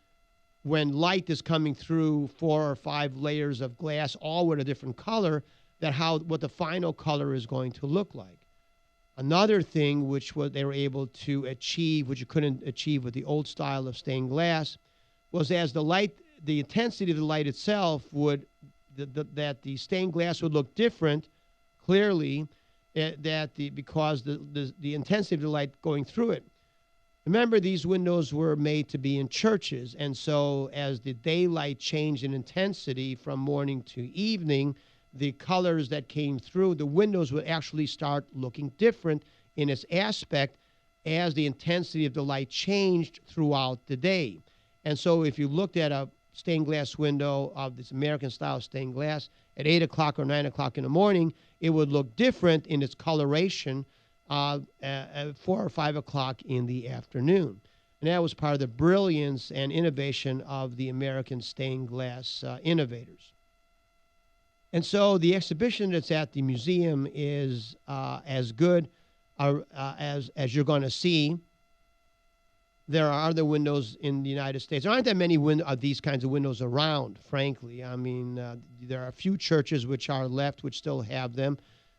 when light is coming through 4 or 5 layers of glass, all with a different color, what the final color is going to look like. Another thing they were able to achieve, which you couldn't achieve with the old style of stained glass, was as the intensity of the light itself that the stained glass would look different, clearly, because the intensity of the light going through it. Remember, these windows were made to be in churches, and so as the daylight changed in intensity from morning to evening, the colors that came through the windows would actually start looking different in its aspect as the intensity of the light changed throughout the day. And so if you looked at a stained glass window of this American style stained glass at 8 o'clock or 9 o'clock in the morning, it would look different in its coloration at 4 or 5 o'clock in the afternoon. And that was part of the brilliance and innovation of the American stained glass innovators. And so the exhibition that's at the museum is as good as you're going to see. There are other windows in the United States. There aren't that many of these kinds of windows around, frankly. I mean, there are a few churches which are left, which still have them,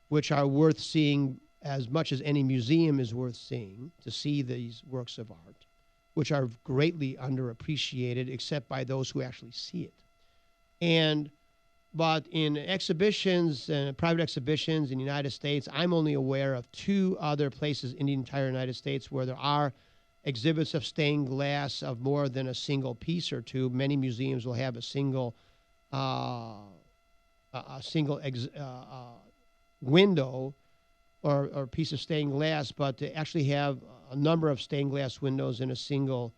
which are worth seeing as much as any museum is worth seeing, to see these works of art, which are greatly underappreciated, except by those who actually see it. But in exhibitions, private exhibitions in the United States, I'm only aware of 2 other places in the entire United States where there are exhibits of stained glass of more than a single piece or 2. Many museums will have a single window or piece of stained glass, but to actually have a number of stained glass windows in a single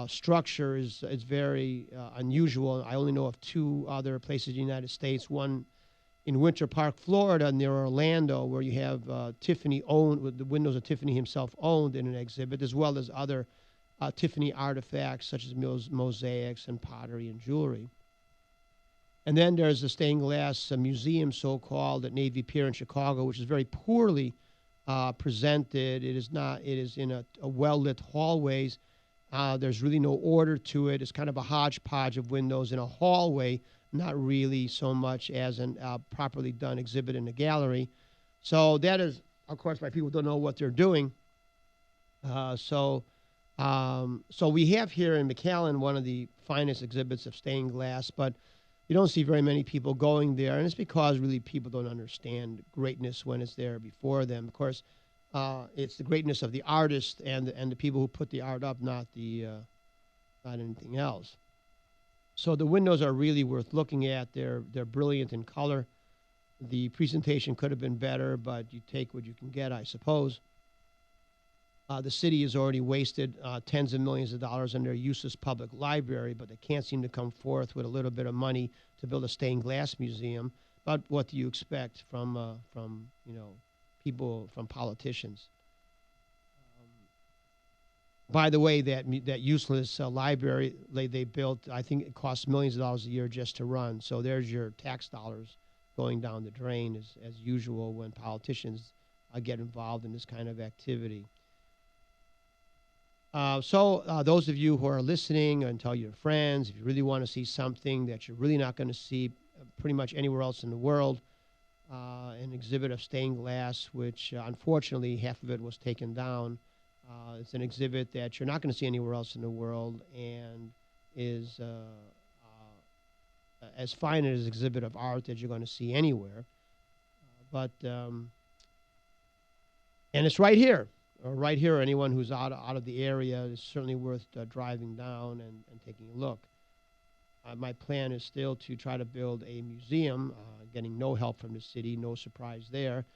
structure is very unusual. I only know of 2 other places in the United States, one in Winter Park, Florida, near Orlando, where you have Tiffany owned, with the windows that Tiffany himself owned in an exhibit, as well as other Tiffany artifacts such as mosaics and pottery and jewelry. And then there's the stained glass museum, so-called, at Navy Pier in Chicago, which is very poorly presented. It is in a well-lit hallways. There's really no order to it. It's kind of a hodgepodge of windows in a hallway, not really so much as a properly done exhibit in a gallery. So that is, of course, why people don't know what they're doing. So we have here in McAllen one of the finest exhibits of stained glass, but you don't see very many people going there, and it's because really people don't understand greatness when it's there before them. Of course, it's the greatness of the artist and the people who put the art up, not anything else. So the windows are really worth looking at. They're brilliant in color. The presentation could have been better, but you take what you can get, I suppose. The city has already wasted tens of millions of dollars on their useless public library, but they can't seem to come forth with a little bit of money to build a stained glass museum. But what do you expect from people, from politicians? By the way, that useless library they built, I think it costs millions of dollars a year just to run. So there's your tax dollars going down the drain, as usual when politicians get involved in this kind of activity. Those of you who are listening, and tell your friends, if you really want to see something that you're really not going to see pretty much anywhere else in the world, an exhibit of stained glass, which unfortunately half of it was taken down. It's an exhibit that you're not going to see anywhere else in the world, and is as fine as an exhibit of art that you're going to see anywhere. And it's right here. Right here, anyone who's out of the area is certainly worth driving down and taking a look. My plan is still to try to build a museum, getting no help from the city, no surprise there.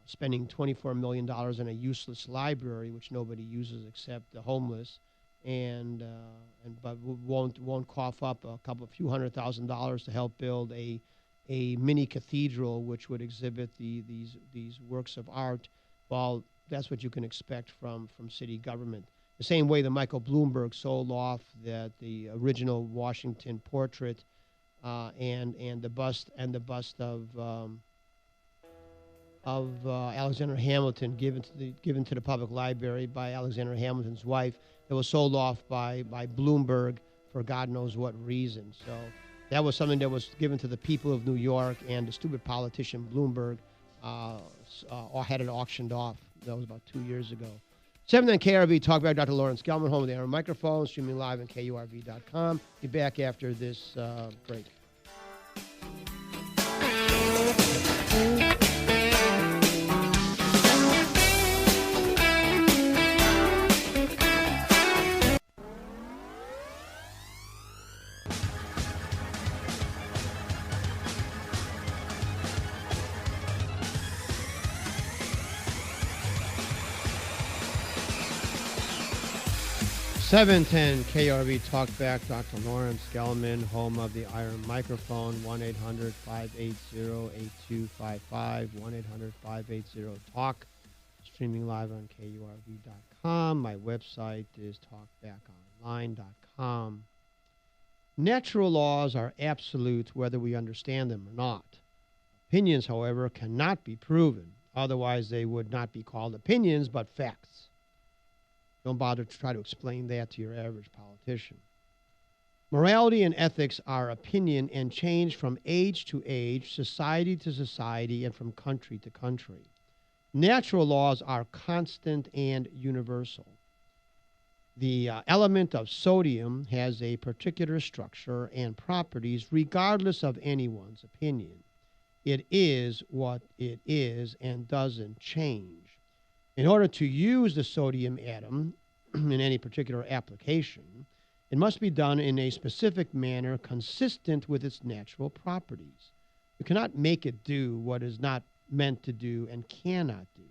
Spending $24 million in a useless library, which nobody uses except the homeless, but won't cough up a few $100,000 to help build a mini cathedral, which would exhibit these works of art. Well, that's what you can expect from city government. The same way that Michael Bloomberg sold off the original Washington portrait and the bust of Alexander Hamilton given to the public library by Alexander Hamilton's wife, that was sold off by Bloomberg for God knows what reason. So that was something that was given to the people of New York, and the stupid politician Bloomberg had it auctioned off. That was about 2 years ago. 7 on KRV, TalkBack, Dr. Lawrence Gelman, home of the Air Microphone, streaming live on KURV.com. Be back after this break. (710) KRV Talkback, Dr. Lawrence Gelman, home of the Iron Microphone, 1-800-580-8255, 1-800-580-TALK, streaming live on KURV.com. My website is talkbackonline.com. Natural laws are absolute whether we understand them or not. Opinions, however, cannot be proven. Otherwise, they would not be called opinions, but facts. Don't bother to try to explain that to your average politician. Morality and ethics are opinion and change from age to age, society to society, and from country to country. Natural laws are constant and universal. The element of sodium has a particular structure and properties regardless of anyone's opinion. It is what it is and doesn't change. In order to use the sodium atom in any particular application, it must be done in a specific manner consistent with its natural properties. You cannot make it do what is not meant to do and cannot do.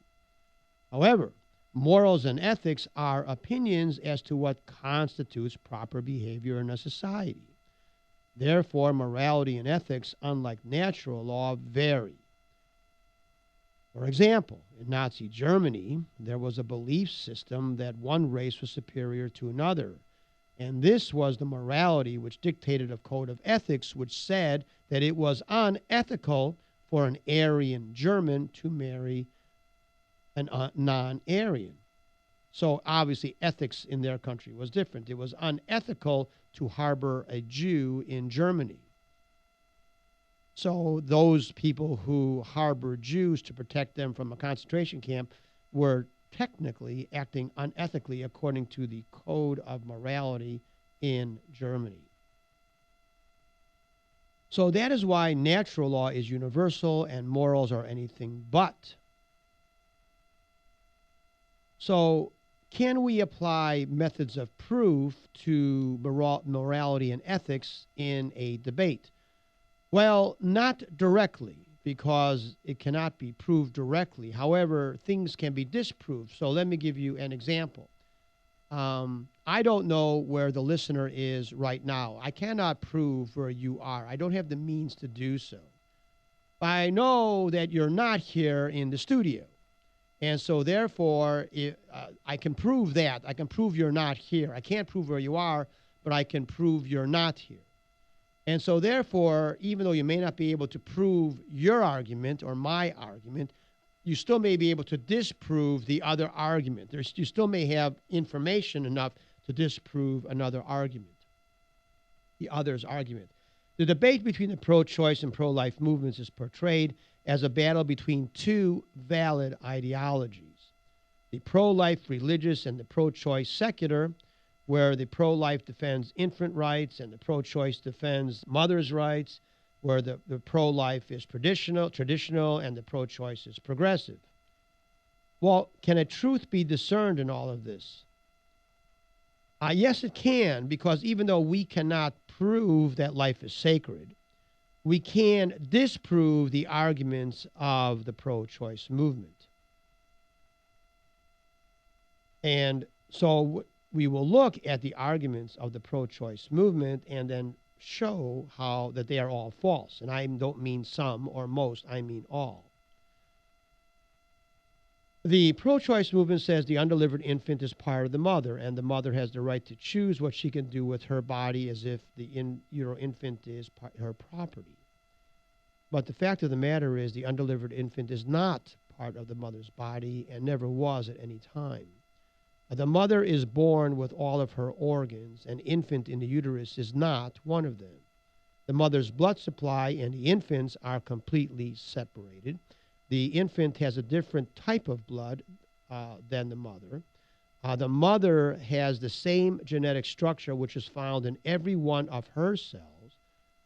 However, morals and ethics are opinions as to what constitutes proper behavior in a society. Therefore, morality and ethics, unlike natural law, vary. For example, in Nazi Germany, there was a belief system that one race was superior to another, and this was the morality which dictated a code of ethics which said that it was unethical for an Aryan German to marry a non-Aryan. So obviously ethics in their country was different. It was unethical to harbor a Jew in Germany. So those people who harbored Jews to protect them from a concentration camp were technically acting unethically according to the code of morality in Germany. So that is why natural law is universal and morals are anything but. So can we apply methods of proof to morality and ethics in a debate? Well, not directly, because it cannot be proved directly. However, things can be disproved. So let me give you an example. I don't know where the listener is right now. I cannot prove where you are. I don't have the means to do so. I know that you're not here in the studio. And so therefore, I can prove that. I can prove you're not here. I can't prove where you are, but I can prove you're not here. And so therefore, even though you may not be able to prove your argument or my argument, you still may be able to disprove the other argument. You still may have information enough to disprove another argument, the other's argument. The debate between the pro-choice and pro-life movements is portrayed as a battle between two valid ideologies, the pro-life religious and the pro-choice secular, where the pro-life defends infant rights and the pro-choice defends mother's rights, where the pro-life is traditional and the pro-choice is progressive. Well, can a truth be discerned in all of this? Yes, it can, because even though we cannot prove that life is sacred, we can disprove the arguments of the pro-choice movement. And so we will look at the arguments of the pro-choice movement and then show how that they are all false. And I don't mean some or most, I mean all. The pro-choice movement says the undelivered infant is part of the mother, and the mother has the right to choose what she can do with her body as if the in utero infant is her property. But the fact of the matter is the undelivered infant is not part of the mother's body and never was at any time. The mother is born with all of her organs. An infant in the uterus is not one of them. The mother's blood supply and the infant's are completely separated. The infant has a different type of blood than the mother. The mother has the same genetic structure which is found in every one of her cells,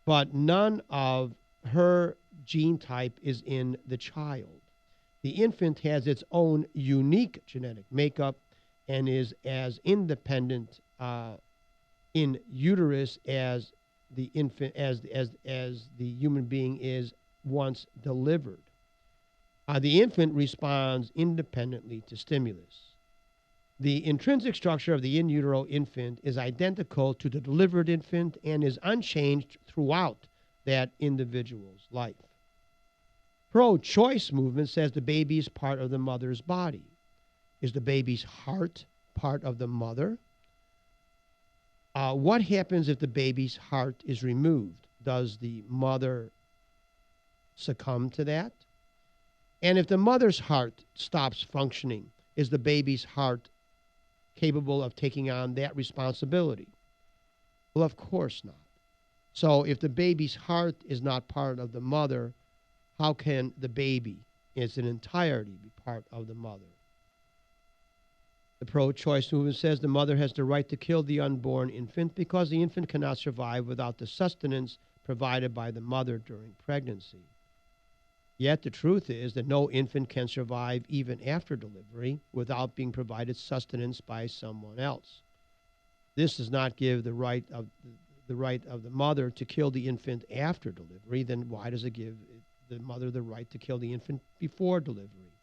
but none of her gene type is in the child. The infant has its own unique genetic makeup and is as independent in uterus as the infant as the human being is once delivered. The infant responds independently to stimulus. The intrinsic structure of the in utero infant is identical to the delivered infant and is unchanged throughout that individual's life. Pro-choice movement says the baby is part of the mother's body. Is the baby's heart part of the mother? What happens if the baby's heart is removed? Does the mother succumb to that? And if the mother's heart stops functioning, is the baby's heart capable of taking on that responsibility? Well, of course not. So if the baby's heart is not part of the mother, how can the baby in its entirety be part of the mother? The pro-choice movement says the mother has the right to kill the unborn infant because the infant cannot survive without the sustenance provided by the mother during pregnancy. Yet the truth is that no infant can survive even after delivery without being provided sustenance by someone else. This does not give the right of the mother to kill the infant after delivery. Then why does it give the mother the right to kill the infant before delivery?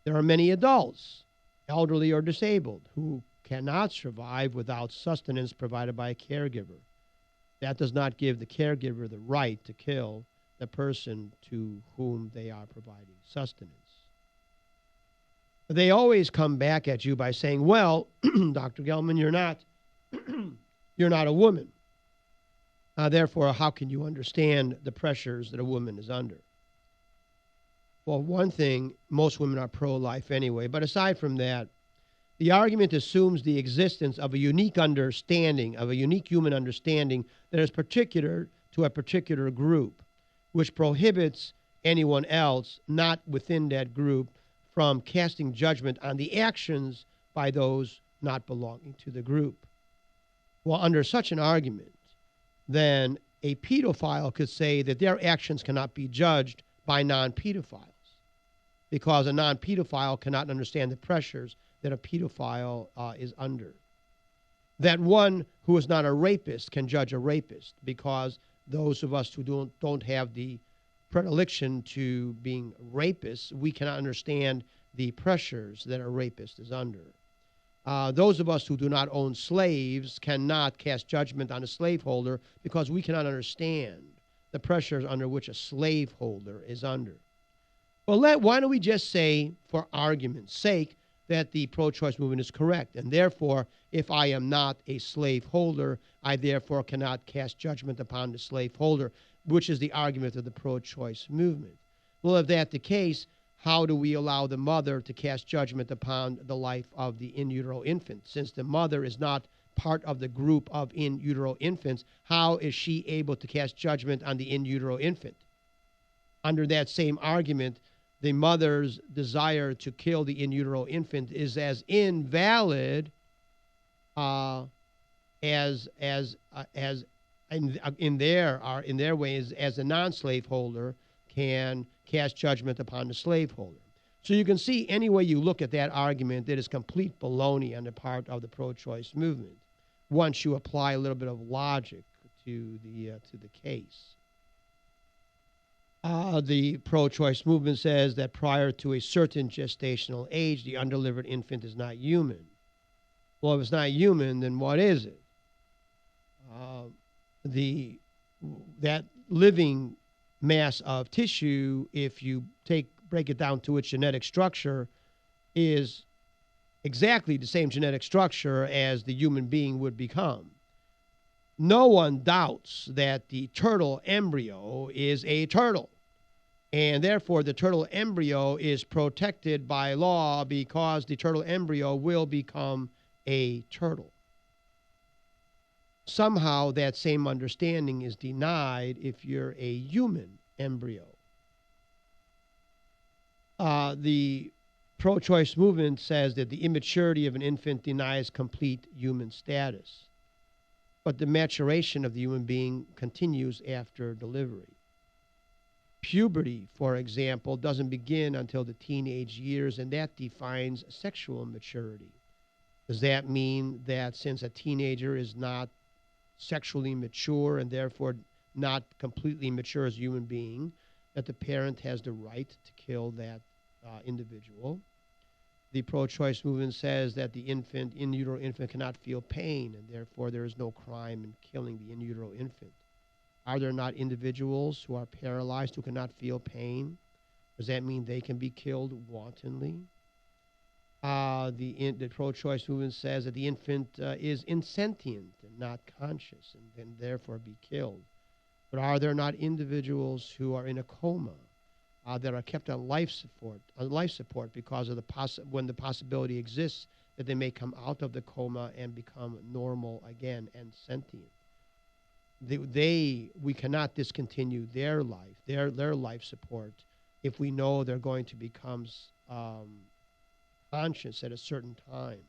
There are many adults, elderly or disabled, who cannot survive without sustenance provided by a caregiver. That does not give the caregiver the right to kill the person to whom they are providing sustenance. They always come back at you by saying, well, Dr. Gelman, you're not a woman. Therefore, how can you understand the pressures that a woman is under? Well, one thing, most women are pro-life anyway, but aside from that, the argument assumes the existence of a unique understanding, of a unique human understanding that is particular to a particular group, which prohibits anyone else not within that group from casting judgment on the actions by those not belonging to the group. Well, under such an argument, then a pedophile could say that their actions cannot be judged by non-pedophiles because a non-pedophile cannot understand the pressures that a pedophile is under. That one who is not a rapist can judge a rapist because those of us who don't have the predilection to being rapists, we cannot understand the pressures that a rapist is under. Those of us who do not own slaves cannot cast judgment on a slaveholder because we cannot understand the pressures under which a slaveholder is under. Well, why don't we just say, for argument's sake, that the pro-choice movement is correct, and therefore, if I am not a slaveholder, I therefore cannot cast judgment upon the slaveholder, which is the argument of the pro-choice movement. Well, if that's the case, how do we allow the mother to cast judgment upon the life of the in utero infant? Since the mother is not part of the group of in utero infants, how is she able to cast judgment on the in utero infant? Under that same argument, the mother's desire to kill the in utero infant is as invalid as in their ways as a non-slaveholder can cast judgment upon the slaveholder. So you can see any way you look at that argument, it is complete baloney on the part of the pro-choice movement once you apply a little bit of logic to the case. The pro-choice movement says that prior to a certain gestational age, the undelivered infant is not human. Well, if it's not human, then what is it? That living mass of tissue, if you break it down to its genetic structure, is exactly the same genetic structure as the human being would become. No one doubts that the turtle embryo is a turtle, and therefore the turtle embryo is protected by law because the turtle embryo will become a turtle. Somehow that same understanding is denied if you're a human embryo. The pro-choice movement says that the immaturity of an infant denies complete human status, but the maturation of the human being continues after delivery. Puberty, for example, doesn't begin until the teenage years, and that defines sexual maturity. Does that mean that since a teenager is not sexually mature and therefore not completely mature as a human being, that the parent has the right to kill that individual? The pro-choice movement says that the in utero infant cannot feel pain, and therefore there is no crime in killing the in utero infant. Are there not individuals who are paralyzed who cannot feel pain? Does that mean they can be killed wantonly? The pro-choice movement says that the infant is insentient and not conscious and can therefore be killed. But are there not individuals who are in a coma that are kept on life support because of when the possibility exists that they may come out of the coma and become normal again and sentient? We cannot discontinue their life, their life support, if we know they're going to become conscious at a certain time.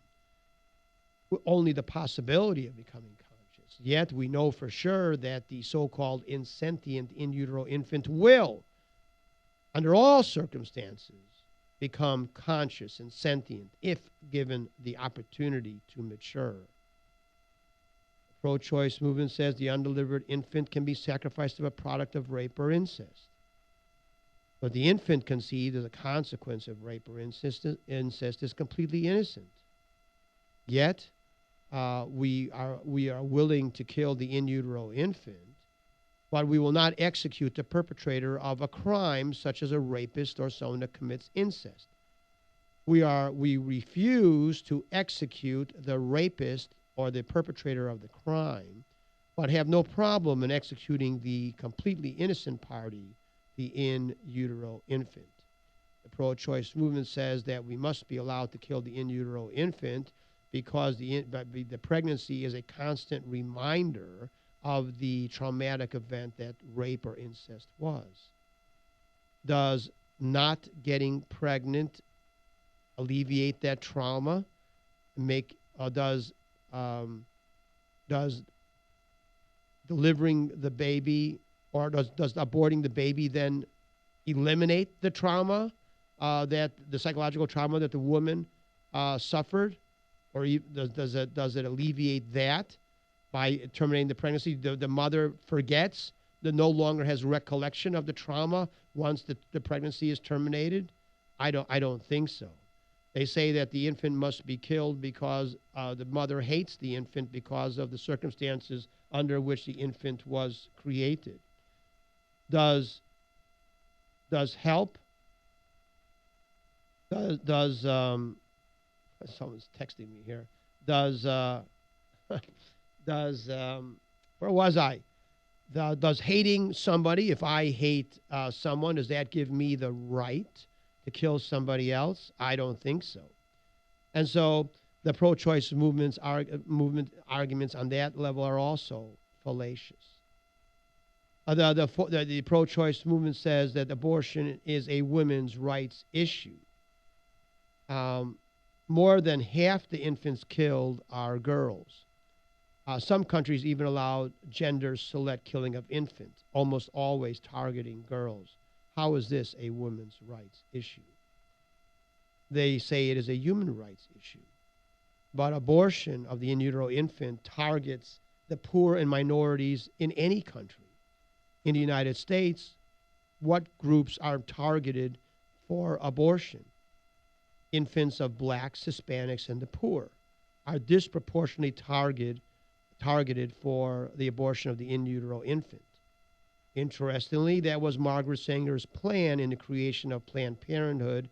Only the possibility of becoming conscious. Yet we know for sure that the so-called insentient in utero infant will, under all circumstances, become conscious and sentient if given the opportunity to mature. The pro-choice movement says the undelivered infant can be sacrificed as a product of rape or incest. But the infant conceived as a consequence of rape or incest is completely innocent. Yet, we are willing to kill the in utero infant, but we will not execute the perpetrator of a crime such as a rapist or someone that commits incest. We refuse to execute the rapist or the perpetrator of the crime, but have no problem in executing the completely innocent party, the in utero infant. The pro-choice movement says that we must be allowed to kill the in utero infant because the pregnancy is a constant reminder of the traumatic event that rape or incest was. Does not getting pregnant alleviate that trauma? Does delivering the baby, or does aborting the baby then eliminate the trauma, that the psychological trauma that the woman suffered, or does it alleviate that by terminating the pregnancy? The mother forgets, no longer has recollection of the trauma once the pregnancy is terminated? I don't think so. They say that the infant must be killed because the mother hates the infant because of the circumstances under which the infant was created. Does help? Does someone's texting me here? Where was I? Does hating somebody, if I hate someone, does that give me the right to kill somebody else? I don't think so. And so the pro-choice movement arguments on that level are also fallacious. The pro-choice movement says that abortion is a women's rights issue. More than half the infants killed are girls. Some countries even allow gender-select killing of infants, almost always targeting girls. How is this a women's rights issue? They say it is a human rights issue. But abortion of the in utero infant targets the poor and minorities in any country. In the United States, what groups are targeted for abortion? Infants of blacks, Hispanics, and the poor are disproportionately targeted for the abortion of the in utero infant. Interestingly, that was Margaret Sanger's plan in the creation of Planned Parenthood,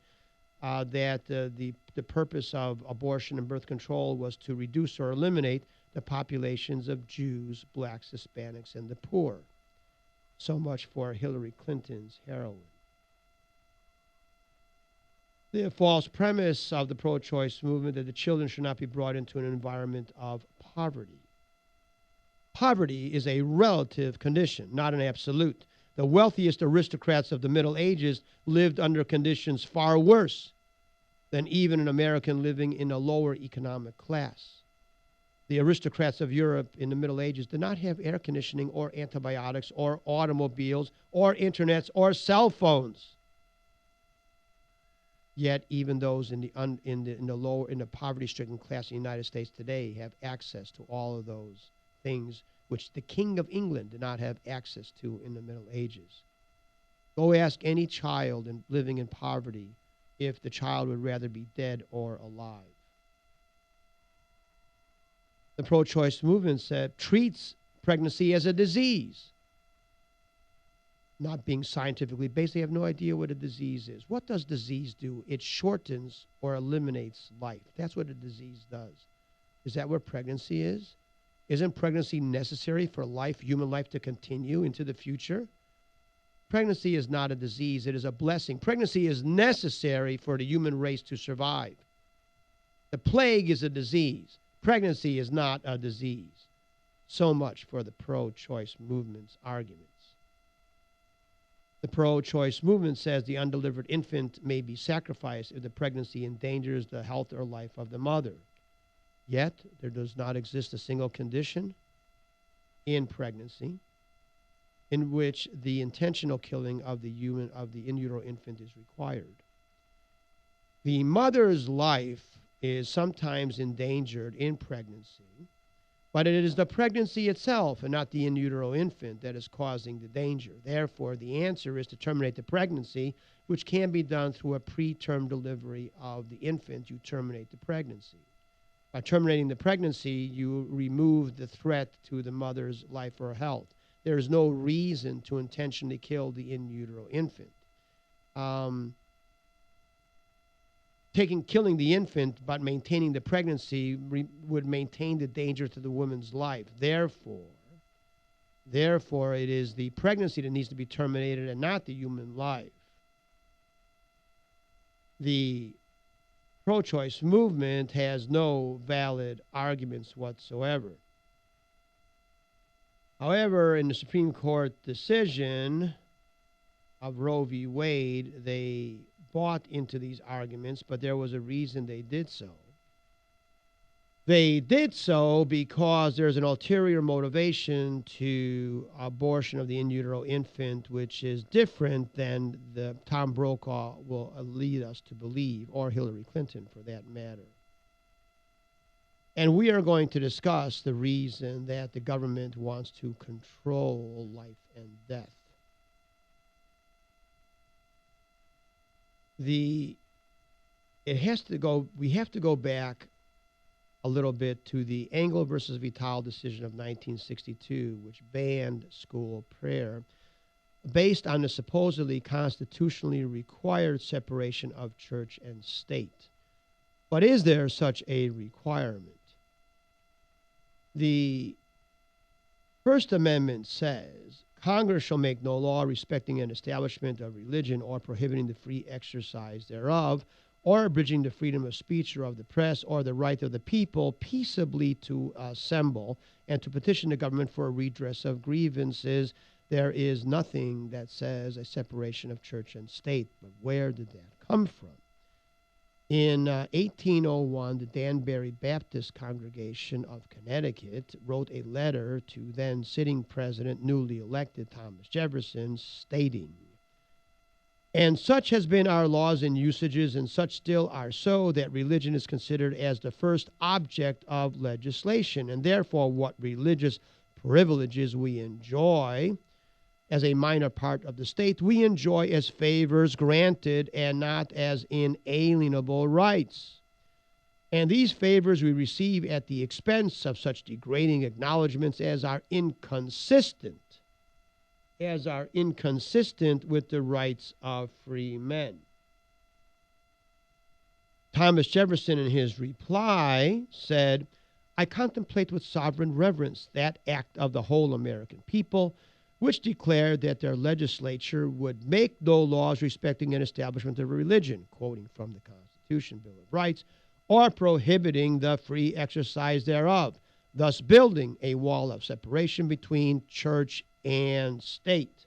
that the purpose of abortion and birth control was to reduce or eliminate the populations of Jews, blacks, Hispanics, and the poor. So much for Hillary Clinton's heroin. The false premise of the pro-choice movement that the children should not be brought into an environment of poverty. Poverty is a relative condition, not an absolute. The wealthiest aristocrats of the Middle Ages lived under conditions far worse than even an American living in a lower economic class. The aristocrats of Europe in the Middle Ages did not have air conditioning or antibiotics or automobiles or internets or cell phones. Yet even those in the poverty-stricken class in the United States today have access to all of those things which the King of England did not have access to in the Middle Ages. Go ask any child living in poverty if the child would rather be dead or alive. The pro-choice movement treats pregnancy as a disease. Not being scientifically based, they have no idea what a disease is. What does disease do? It shortens or eliminates life. That's what a disease does. Is that what pregnancy is? Isn't pregnancy necessary for life, human life, to continue into the future? Pregnancy is not a disease. It is a blessing. Pregnancy is necessary for the human race to survive. The plague is a disease. Pregnancy is not a disease. So much for the pro-choice movement's arguments. The pro-choice movement says the undelivered infant may be sacrificed if the pregnancy endangers the health or life of the mother. Yet, there does not exist a single condition in pregnancy in which the intentional killing of the in utero infant is required. The mother's life is sometimes endangered in pregnancy, but it is the pregnancy itself and not the in utero infant that is causing the danger. Therefore, the answer is to terminate the pregnancy, which can be done through a preterm delivery of the infant. You terminate the pregnancy. By terminating the pregnancy, you remove the threat to the mother's life or health. There is no reason to intentionally kill the in utero infant. Killing the infant but maintaining the pregnancy would maintain the danger to the woman's life. Therefore, it is the pregnancy that needs to be terminated and not the human life. The pro-choice movement has no valid arguments whatsoever. However, in the Supreme Court decision of Roe v. Wade, they bought into these arguments, but there was a reason they did so. They did so because there's an ulterior motivation to abortion of the in utero infant, which is different than the Tom Brokaw will lead us to believe, or Hillary Clinton for that matter. And we are going to discuss the reason that the government wants to control life and death. We have to go back a little bit to the Engel versus Vital decision of 1962, which banned school prayer based on the supposedly constitutionally required separation of church and state. But is there such a requirement? The First Amendment says Congress shall make no law respecting an establishment of religion or prohibiting the free exercise thereof, or abridging the freedom of speech or of the press or the right of the people peaceably to assemble and to petition the government for a redress of grievances. There is nothing that says a separation of church and state. But where did that come from? In 1801, the Danbury Baptist Congregation of Connecticut wrote a letter to then sitting president, newly elected Thomas Jefferson, stating, "And such has been our laws and usages, and such still are so, that religion is considered as the first object of legislation, and therefore what religious privileges we enjoy as a minor part of the state, we enjoy as favors granted and not as inalienable rights. And these favors we receive at the expense of such degrading acknowledgments as are inconsistent with the rights of free men." Thomas Jefferson, in his reply, said, "I contemplate with sovereign reverence that act of the whole American people, which declared that their legislature would make no laws respecting an establishment of a religion," quoting from the Constitution, Bill of Rights, "or prohibiting the free exercise thereof, thus building a wall of separation between church and state."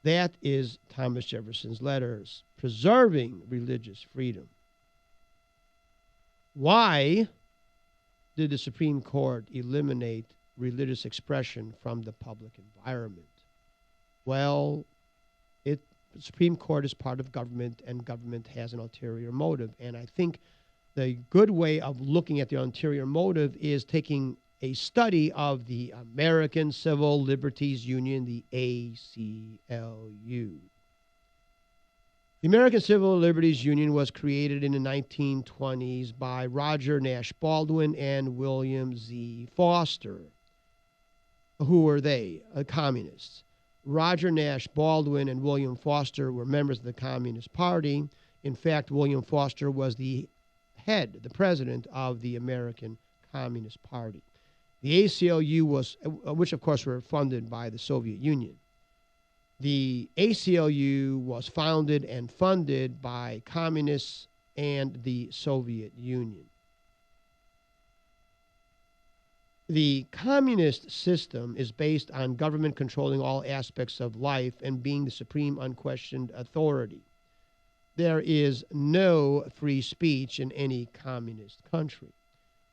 That is Thomas Jefferson's letters, preserving religious freedom. Why did the Supreme Court eliminate religious expression from the public environment? Well, the Supreme Court is part of government, and government has an ulterior motive. And I think the good way of looking at the ulterior motive is taking a study of the American Civil Liberties Union, the ACLU. The American Civil Liberties Union was created in the 1920s by Roger Nash Baldwin and William Z. Foster. Who were they? Communists. Roger Nash Baldwin and William Foster were members of the Communist Party. In fact, William Foster was the president of the American Communist Party. The ACLU was, which of course were funded by the Soviet Union. The ACLU was founded and funded by communists and the Soviet Union. The communist system is based on government controlling all aspects of life and being the supreme unquestioned authority. There is no free speech in any communist country.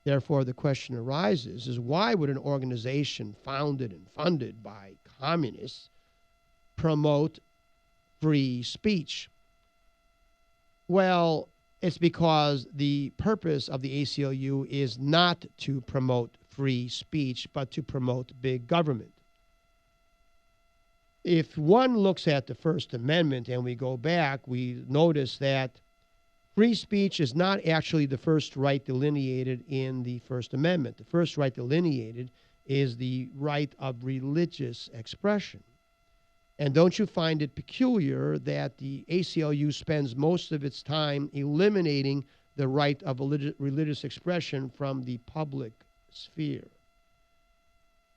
Therefore, the question arises is, why would an organization founded and funded by communists promote free speech? Well, it's because the purpose of the ACLU is not to promote free speech, but to promote big government. If one looks at the First Amendment and we go back, we notice that free speech is not actually the first right delineated in the First Amendment. The first right delineated is the right of religious expression. And don't you find it peculiar that the ACLU spends most of its time eliminating the right of religious expression from the public sphere?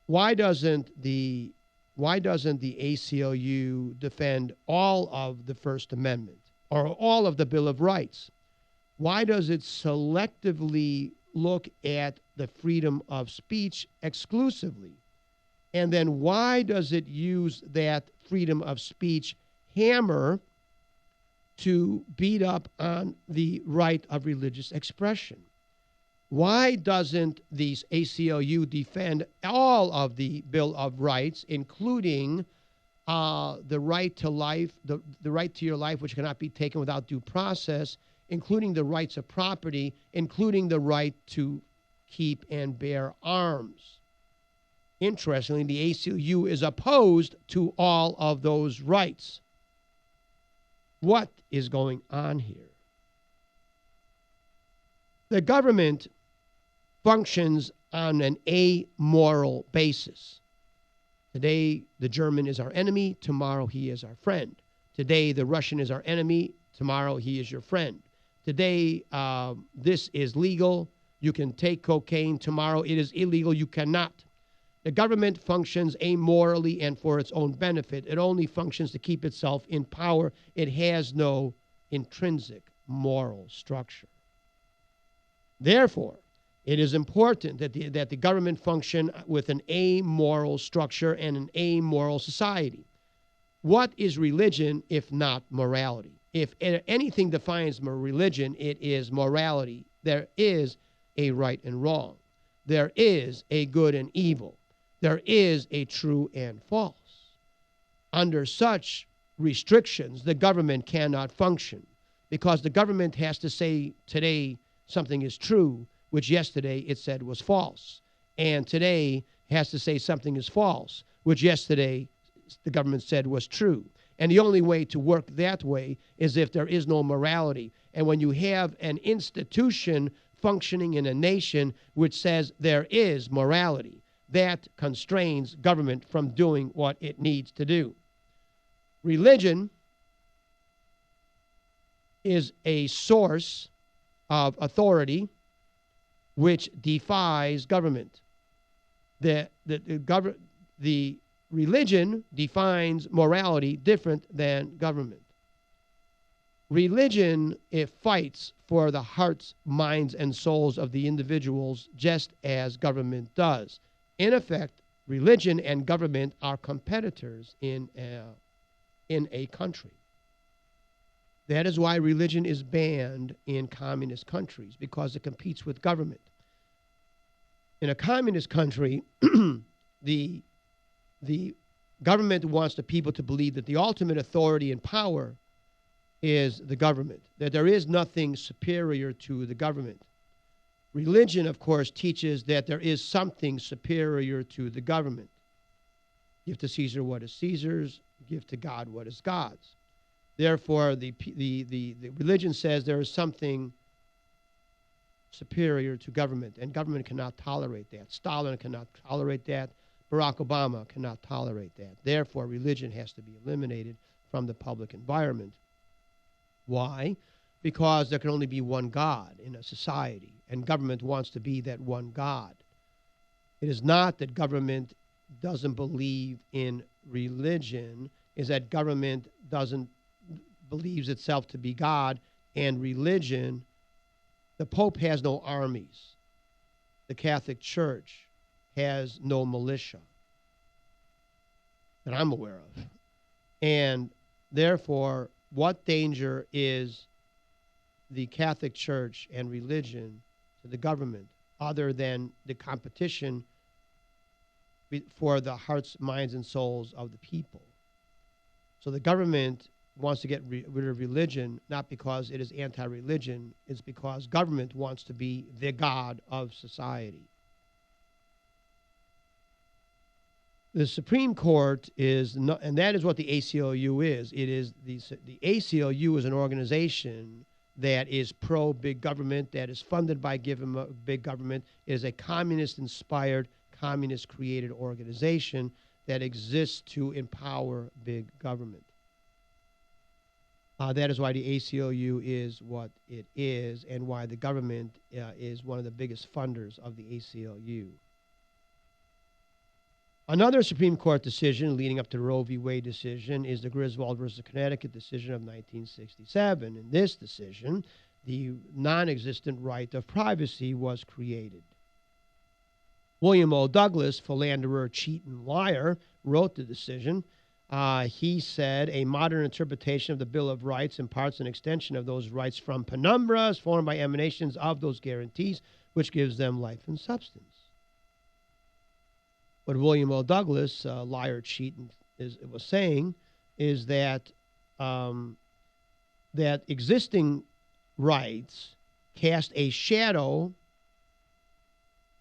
Why doesn't the ACLU defend all of the First Amendment or all of the Bill of Rights? Why does it selectively look at the freedom of speech exclusively? And then why does it use that freedom of speech hammer to beat up on the right of religious expression? Why doesn't the ACLU defend all of the Bill of Rights, including the right to life, the right to your life, which cannot be taken without due process, including the rights of property, including the right to keep and bear arms? Interestingly, the ACLU is opposed to all of those rights. What is going on here? The government functions on an amoral basis. Today, the German is our enemy. Tomorrow, he is our friend. Today, the Russian is our enemy. Tomorrow, he is your friend. Today, this is legal. You can take cocaine. Tomorrow it is illegal. You cannot. The government functions amorally and for its own benefit. It only functions to keep itself in power. It has no intrinsic moral structure. Therefore, it is important that the government function with an amoral structure and an amoral society. What is religion if not morality? If anything defines religion, it is morality. There is a right and wrong. There is a good and evil. There is a true and false. Under such restrictions, the government cannot function because the government has to say today something is true, which yesterday it said was false. And today has to say something is false, which yesterday the government said was true. And the only way to work that way is if there is no morality. And when you have an institution functioning in a nation which says there is morality, that constrains government from doing what it needs to do. Religion is a source of authority which defies government. The religion defines morality different than government. Religion, it fights for the hearts, minds, and souls of the individuals just as government does. In effect, religion and government are competitors in a country. That is why religion is banned in communist countries, because it competes with government. In a communist country, the government wants the people to believe that the ultimate authority and power is the government, that there is nothing superior to the government. Religion, of course, teaches that there is something superior to the government. Give to Caesar what is Caesar's, give to God what is God's. Therefore, the religion says there is something superior to government, and government cannot tolerate that. Stalin cannot tolerate that. Barack Obama cannot tolerate that. Therefore, religion has to be eliminated from the public environment. Why? Because there can only be one God in a society, and government wants to be that one God. It is not that government doesn't believe in religion, is that government believes itself to be God, and religion, the Pope has no armies. The Catholic Church has no militia that I'm aware of. And therefore, what danger is the Catholic Church and religion to the government other than the competition for the hearts, minds, and souls of the people? So the government wants to get rid of religion, not because it is anti-religion, it's because government wants to be the God of society. The Supreme Court is, not, and that is what the ACLU is. It is the ACLU is an organization that is pro-big government, that is funded by big government. It is a communist-inspired, communist-created organization that exists to empower big government. That is why the ACLU is what it is, and why the government is one of the biggest funders of the ACLU. Another Supreme Court decision leading up to the Roe v. Wade decision is the Griswold versus Connecticut decision of 1967. In this decision, the non-existent right of privacy was created. William O. Douglas, philanderer, cheat, and liar, wrote the decision. He said, a modern interpretation of the Bill of Rights imparts an extension of those rights from penumbras formed by emanations of those guarantees, which gives them life and substance. What William O. Douglas, liar, cheat, was saying is that that existing rights cast a shadow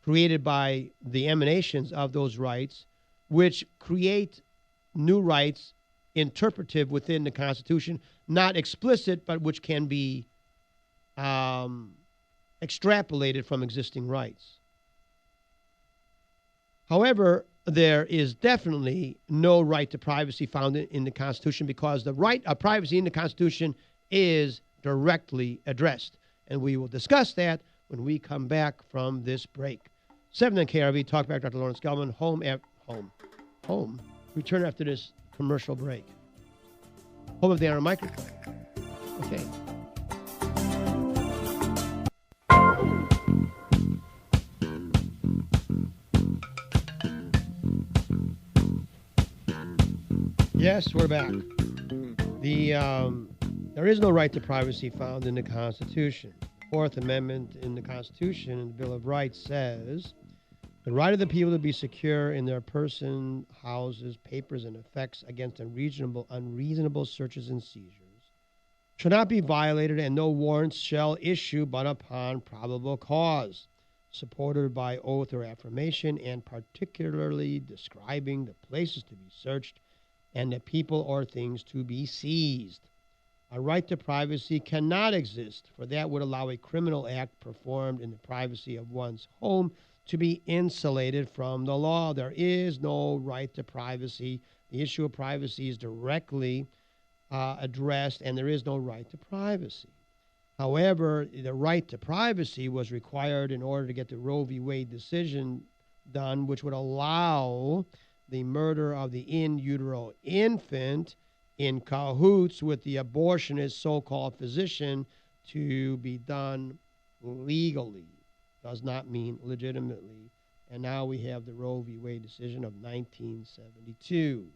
created by the emanations of those rights, which create new rights interpretive within the Constitution, not explicit, but which can be extrapolated from existing rights. However, there is definitely no right to privacy found in the Constitution, because the right of privacy in the Constitution is directly addressed. And we will discuss that when we come back from this break. 7 on KRV, TalkBack, Dr. Lawrence Gelman, home. Return after this commercial break. Home of the Iron Microphone. Okay. Yes, we're back. There is no right to privacy found in the Constitution. The Fourth Amendment in the Constitution and the Bill of Rights says the right of the people to be secure in their person, houses, papers, and effects against unreasonable searches and seizures shall not be violated, and no warrants shall issue but upon probable cause, supported by oath or affirmation, and particularly describing the places to be searched and the people or things to be seized. A right to privacy cannot exist, for that would allow a criminal act performed in the privacy of one's home to be insulated from the law. There is no right to privacy. The issue of privacy is directly addressed, and there is no right to privacy. However, the right to privacy was required in order to get the Roe v. Wade decision done, which would allow the murder of the in utero infant in cahoots with the abortionist so-called physician to be done legally. Does not mean legitimately. And now we have the Roe v. Wade decision of 1972.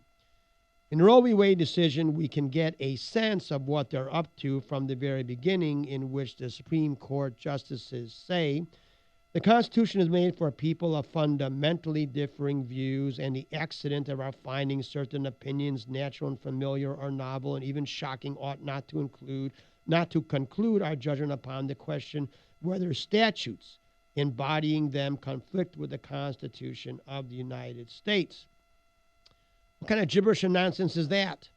In the Roe v. Wade decision, we can get a sense of what they're up to from the very beginning, in which the Supreme Court justices say the Constitution is made for people of fundamentally differing views, and the accident of our finding certain opinions natural and familiar or novel and even shocking ought not to conclude our judgment upon the question whether statutes embodying them conflict with the Constitution of the United States. What kind of gibberish and nonsense is that?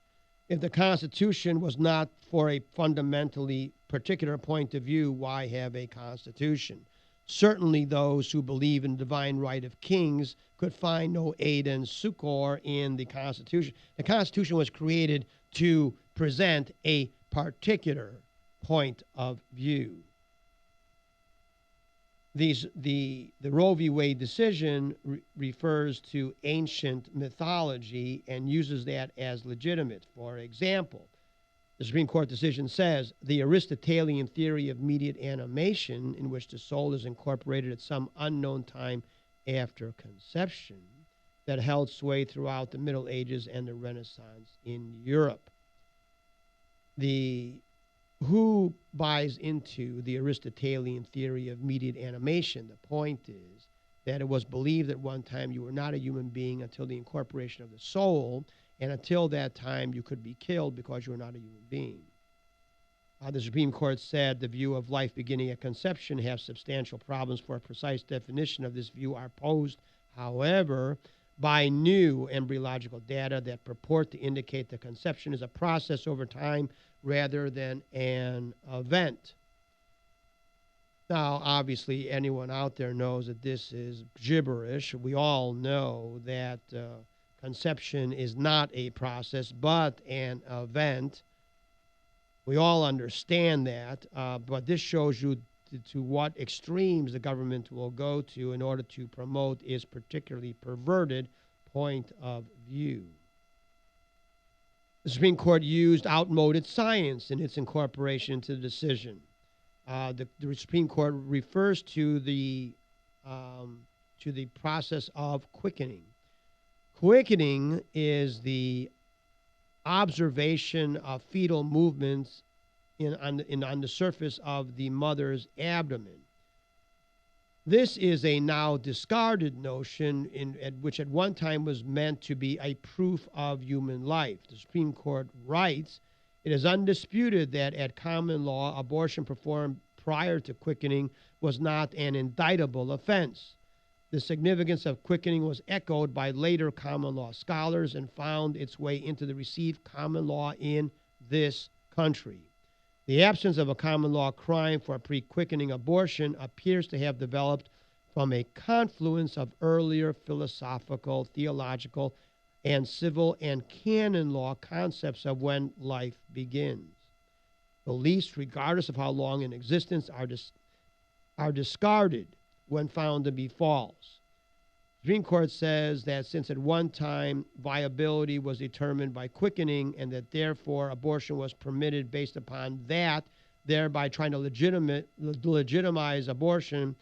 If the Constitution was not for a fundamentally particular point of view, why have a Constitution? Certainly those who believe in the divine right of kings could find no aid and succor in the Constitution. The Constitution was created to present a particular point of view. The Roe v. Wade decision refers to ancient mythology and uses that as legitimate. For example, the Supreme Court decision says the Aristotelian theory of immediate animation, in which the soul is incorporated at some unknown time after conception, that held sway throughout the Middle Ages and the Renaissance in Europe. Who buys into the Aristotelian theory of immediate animation? The point is that it was believed at one time you were not a human being until the incorporation of the soul, and until that time you could be killed because you were not a human being. The Supreme Court said the view of life beginning at conception has substantial problems. For a precise definition of this view are posed, however, by new embryological data that purport to indicate that conception is a process over time rather than an event. Now, obviously, anyone out there knows that this is gibberish. We all know that conception is not a process but an event. We all understand that, but this shows you to what extremes the government will go to in order to promote its particularly perverted point of view. The Supreme Court used outmoded science in its incorporation into the decision. The Supreme Court refers to the process of quickening. Quickening is the observation of fetal movements on the surface of the mother's abdomen. This is a now discarded notion which at one time was meant to be a proof of human life. The Supreme Court writes, it is undisputed that at common law, abortion performed prior to quickening was not an indictable offense. The significance of quickening was echoed by later common law scholars and found its way into the received common law in this country. The absence of a common law crime for pre-quickening abortion appears to have developed from a confluence of earlier philosophical, theological, and civil and canon law concepts of when life begins. Beliefs, regardless of how long in existence, are discarded when found to be false. The Supreme Court says that since at one time viability was determined by quickening and that therefore abortion was permitted based upon that, thereby trying to legitimize abortion,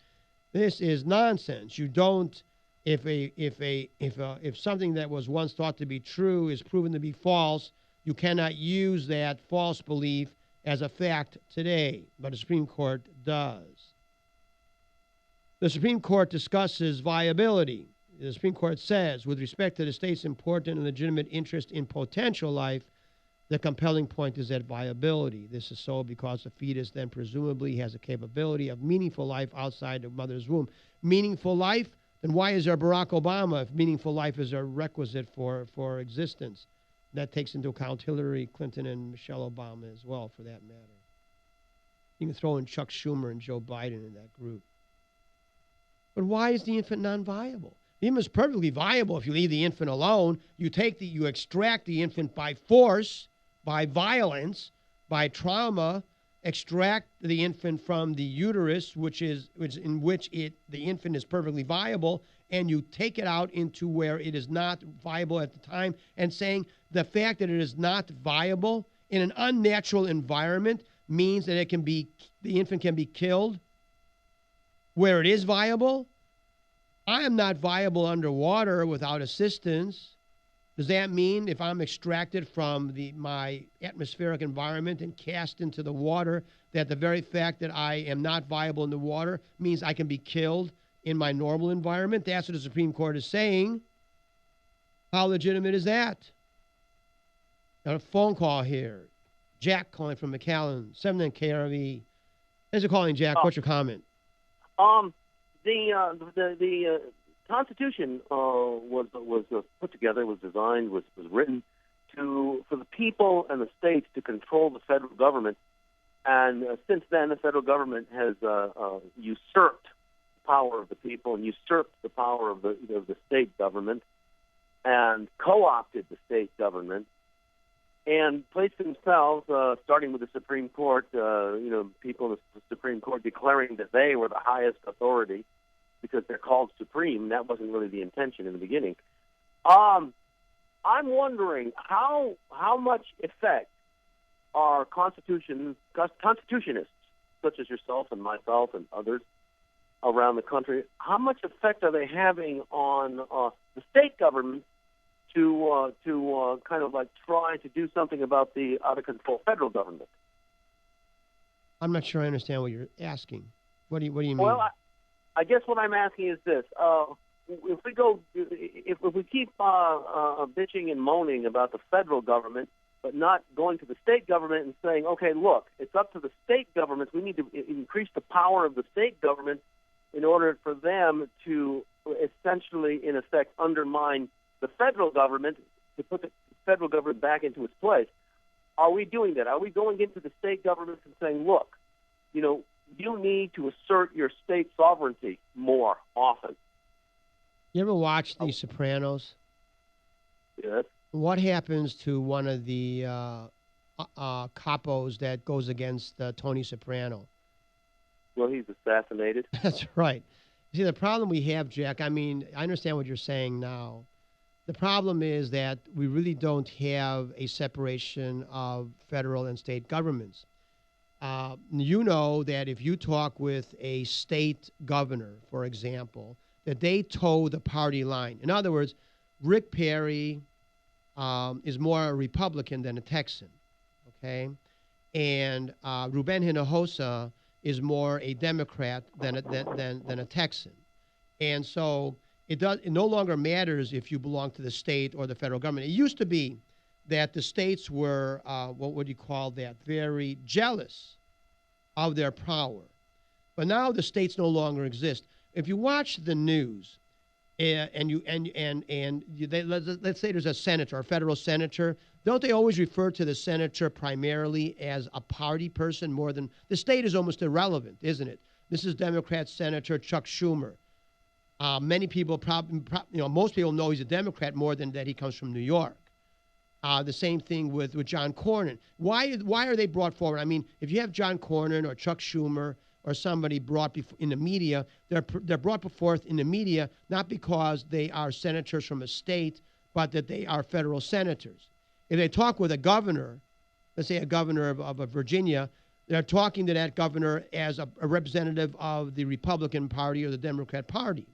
this is nonsense. You don't, if something that was once thought to be true is proven to be false, you cannot use that false belief as a fact today, but the Supreme Court does. The Supreme Court discusses viability. The Supreme Court says, with respect to the state's important and legitimate interest in potential life, the compelling point is at viability. This is so because the fetus then presumably has a capability of meaningful life outside the mother's womb. Meaningful life? Then why is there Barack Obama if meaningful life is a requisite for existence? That takes into account Hillary Clinton and Michelle Obama as well, for that matter. You can throw in Chuck Schumer and Joe Biden in that group. But why is the infant non-viable? The infant is perfectly viable if you leave the infant alone. You extract the infant by force, by violence, by trauma, extract the infant from the uterus, the infant is perfectly viable, and you take it out into where it is not viable at the time, and saying the fact that it is not viable in an unnatural environment means that the infant can be killed. Where it is viable, I am not viable underwater without assistance. Does that mean if I'm extracted from my atmospheric environment and cast into the water, that the very fact that I am not viable in the water means I can be killed in my normal environment? That's what the Supreme Court is saying. How legitimate is that? Got a phone call here. Jack calling from McAllen, 7 KRV. Thanks for calling, Jack. What's your comment? The Constitution was put together, was designed, was written for the people and the states to control the federal government. And since then, the federal government has usurped the power of the people and usurped the power of the state government and co-opted the state government and placed themselves, starting with the Supreme Court, people in the Supreme Court declaring that they were the highest authority because they're called supreme. That wasn't really the intention in the beginning. I'm wondering how much effect are constitutionists, such as yourself and myself and others around the country, how much effect are they having on the state government to kind of like try to do something about the out-of-control federal government? I'm not sure I understand what you're asking. What do you mean? Well, I guess what I'm asking is this: if we keep bitching and moaning about the federal government, but not going to the state government and saying, okay, look, it's up to the state governments. We need to increase the power of the state government in order for them to essentially, in effect, undermine the federal government to put the federal government back into its place. Are we doing that? Are we going into the state governments and saying, look, you need to assert your state sovereignty more often? You ever watch The Sopranos? Yes. What happens to one of the capos that goes against Tony Soprano? Well, he's assassinated. That's right. See, the problem we have, Jack, I understand what you're saying now. The problem is that we really don't have a separation of federal and state governments. You know that if you talk with a state governor, for example, that they toe the party line. In other words, Rick Perry is more a Republican than a Texan, okay? And Ruben Hinojosa is more a Democrat than a Texan. And so it no longer matters if you belong to the state or the federal government. It used to be that the states were, what would you call that, very jealous of their power. But now the states no longer exist. If you watch the news, let's say there's a senator, a federal senator, don't they always refer to the senator primarily as a party person more than the state is almost irrelevant, isn't it? This is Democrat Senator Chuck Schumer. Many people most people know he's a Democrat more than that he comes from New York. The same thing with John Cornyn. Why are they brought forward? If you have John Cornyn or Chuck Schumer or somebody brought in the media. They're brought forth in the media not because they are senators from a state, but that they are federal senators. If they talk with a governor, let's say a governor of Virginia, they're talking to that governor as a representative of the Republican Party or the Democrat Party.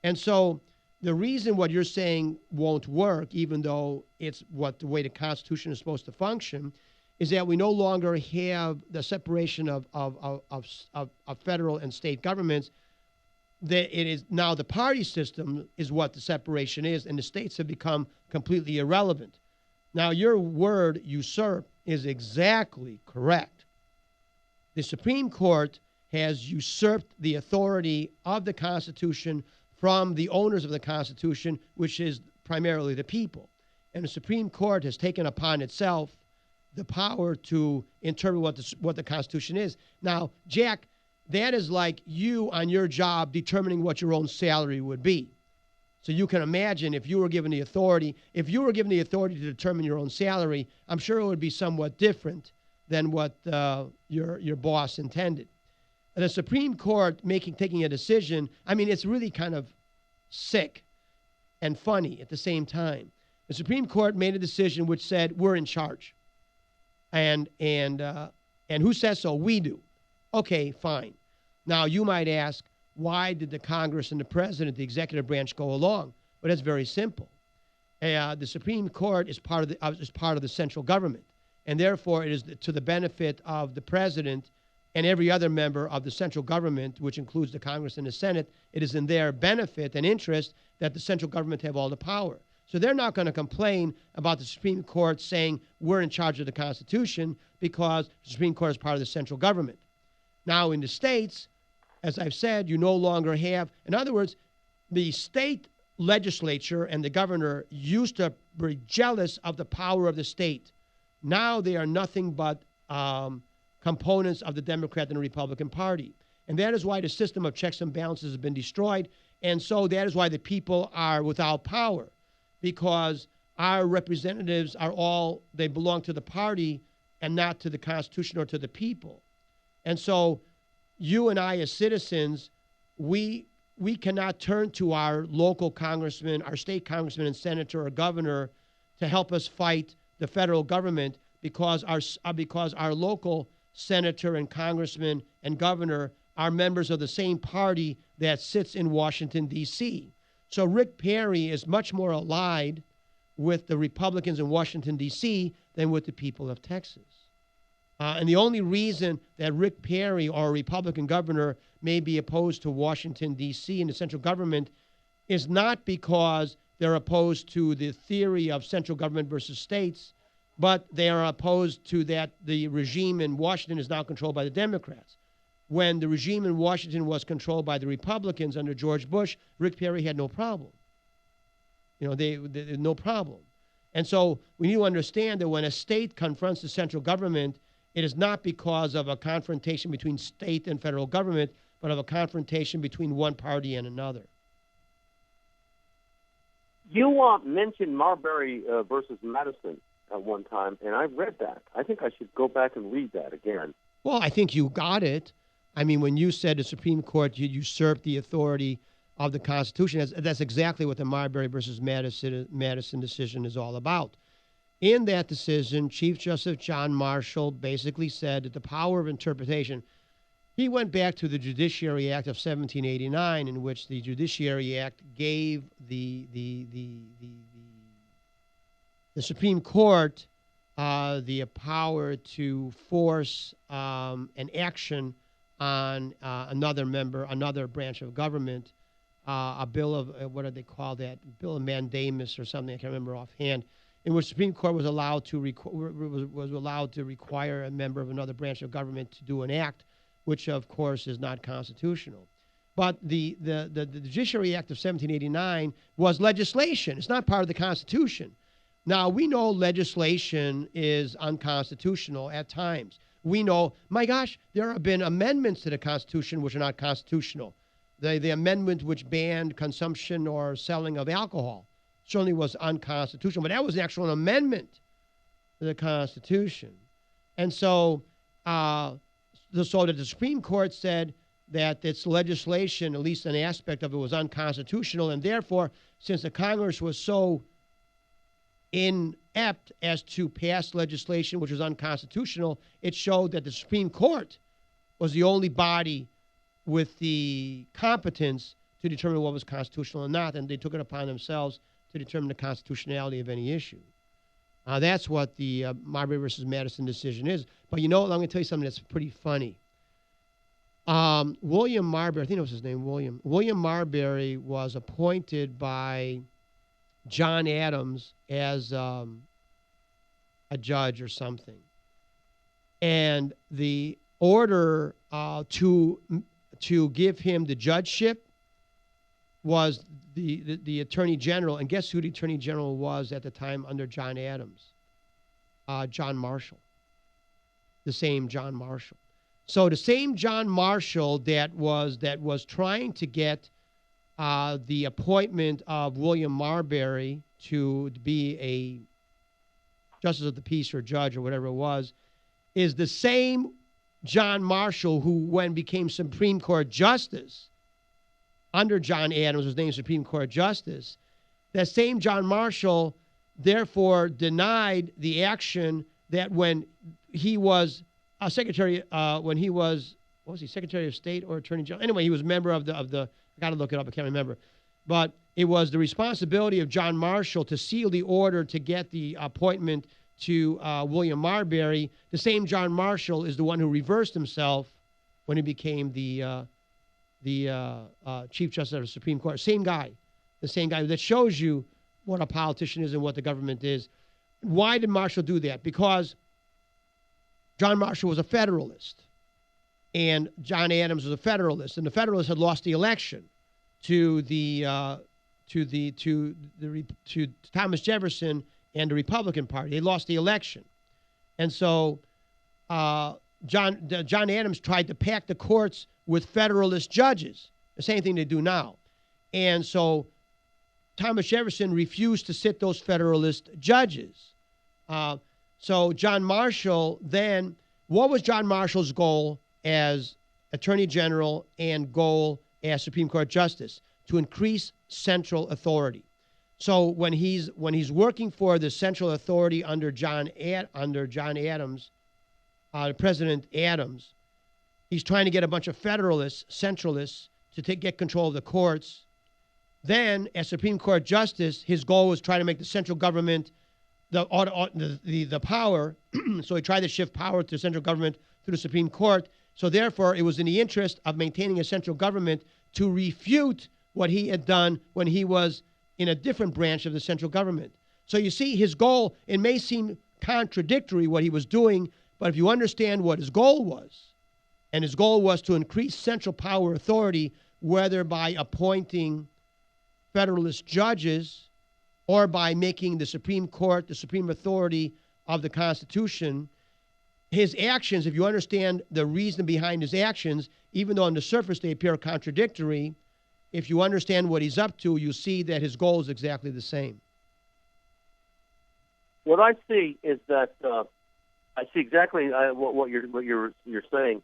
And so the reason what you're saying won't work, even though it's the way the Constitution is supposed to function, is that we no longer have the separation of federal and state governments. That it is now the party system is what the separation is, and the states have become completely irrelevant. Now, your word usurp is exactly correct. The Supreme Court has usurped the authority of the Constitution from the owners of the Constitution, which is primarily the people. And the Supreme Court has taken upon itself the power to interpret what the Constitution is. Now, Jack, that is like you on your job determining what your own salary would be. So you can imagine if you were given the authority, to determine your own salary, I'm sure it would be somewhat different than what your boss intended. And the Supreme Court taking a decision, I mean, it's really kind of sick and funny at the same time. The Supreme Court made a decision which said we're in charge, and who says so? We do. Okay, fine. Now you might ask, why did the Congress and the President, the executive branch, go along? Well, that's very simple. The Supreme Court is part of the central government, and therefore it is to the benefit of the President and every other member of the central government, which includes the Congress and the Senate. It is in their benefit and interest that the central government have all the power. So they're not going to complain about the Supreme Court saying we're in charge of the Constitution, because the Supreme Court is part of the central government. Now, in the states, as I've said, you no longer have, in other words, the state legislature and the governor used to be jealous of the power of the state. Now they are nothing but components of the Democrat and the Republican Party. And that is why the system of checks and balances has been destroyed. And so that is why the people are without power, because our representatives they belong to the party and not to the Constitution or to the people. And so you and I as citizens, we cannot turn to our local congressman, our state congressman and senator or governor to help us fight the federal government, because our local senator and congressman and governor are members of the same party that sits in Washington, D.C. So Rick Perry is much more allied with the Republicans in Washington, D.C. than with the people of Texas. And the only reason that Rick Perry or a Republican governor may be opposed to Washington, D.C. and the central government is not because they're opposed to the theory of central government versus states, but they are opposed to that the regime in Washington is now controlled by the Democrats. When the regime in Washington was controlled by the Republicans under George Bush, Rick Perry had no problem. They no problem. And so we need to understand that when a state confronts the central government, it is not because of a confrontation between state and federal government, but of a confrontation between one party and another. You mentioned Marbury versus Madison at one time, and I've read that. I think I should go back and read that again. Well, I think you got it. I mean, when you said the Supreme Court usurped the authority of the Constitution, that's exactly what the Marbury versus Madison decision is all about. In that decision, Chief Justice John Marshall basically said that the power of interpretation, he went back to the Judiciary Act of 1789, in which the Judiciary Act gave the Supreme Court the power to force an action on another branch of government, a bill of, what do they call that? Bill of mandamus or something, I can't remember offhand, in which the Supreme Court was allowed to require a member of another branch of government to do an act, which of course is not constitutional. But the Judiciary Act of 1789 was legislation. It's not part of the Constitution. Now, we know legislation is unconstitutional at times. We know, my gosh, there have been amendments to the Constitution which are not constitutional. The amendment which banned consumption or selling of alcohol certainly was unconstitutional, but that was an actual amendment to the Constitution. And so the so that the Supreme Court said that its legislation, at least an aspect of it, was unconstitutional, and therefore, since the Congress was so inept as to pass legislation which was unconstitutional, it showed that the Supreme Court was the only body with the competence to determine what was constitutional or not, and they took it upon themselves to determine the constitutionality of any issue. That's what the Marbury versus Madison decision is. But you know what? I'm going to tell you something that's pretty funny. William Marbury, I think that was his name, William Marbury was appointed by John Adams as a judge or something. And the order to give him the judgeship was the Attorney General. And guess who the Attorney General was at the time under John Adams? John Marshall. The same John Marshall. So the same John Marshall that was trying to get the appointment of William Marbury to be a justice of the peace or judge or whatever it was, is the same John Marshall who, when became Supreme Court Justice under John Adams, was named Supreme Court Justice. That same John Marshall, therefore, denied the action that when he was a secretary, when he was, what was he, Secretary of State or Attorney General? Anyway, he was a member of the I got to look it up, I can't remember. But it was the responsibility of John Marshall to seal the order to get the appointment to William Marbury. The same John Marshall is the one who reversed himself when he became the Chief Justice of the Supreme Court. The same guy that shows you what a politician is and what the government is. Why did Marshall do that? Because John Marshall was a Federalist, and John Adams was a Federalist, and the Federalists had lost the election to Thomas Jefferson and the Republican Party. They lost the election, and so John Adams tried to pack the courts with Federalist judges, the same thing they do now, and so Thomas Jefferson refused to sit those Federalist judges. So John Marshall then, what was John Marshall's goal as Attorney General and goal as Supreme Court Justice? To increase central authority. So when he's working for the central authority under John Adams, President Adams, he's trying to get a bunch of Federalists, centralists, to get control of the courts. Then, as Supreme Court Justice, his goal was trying to make the central government the power, so he tried to shift power to central government through the Supreme Court. So therefore, it was in the interest of maintaining a central government to refute what he had done when he was in a different branch of the central government. So you see, his goal, it may seem contradictory what he was doing, but if you understand what his goal was, and his goal was to increase central power authority, whether by appointing Federalist judges or by making the Supreme Court the supreme authority of the Constitution, his actions, if you understand the reason behind his actions, even though on the surface they appear contradictory, if you understand what he's up to, you see that his goal is exactly the same. What I see is that I see exactly what you're saying,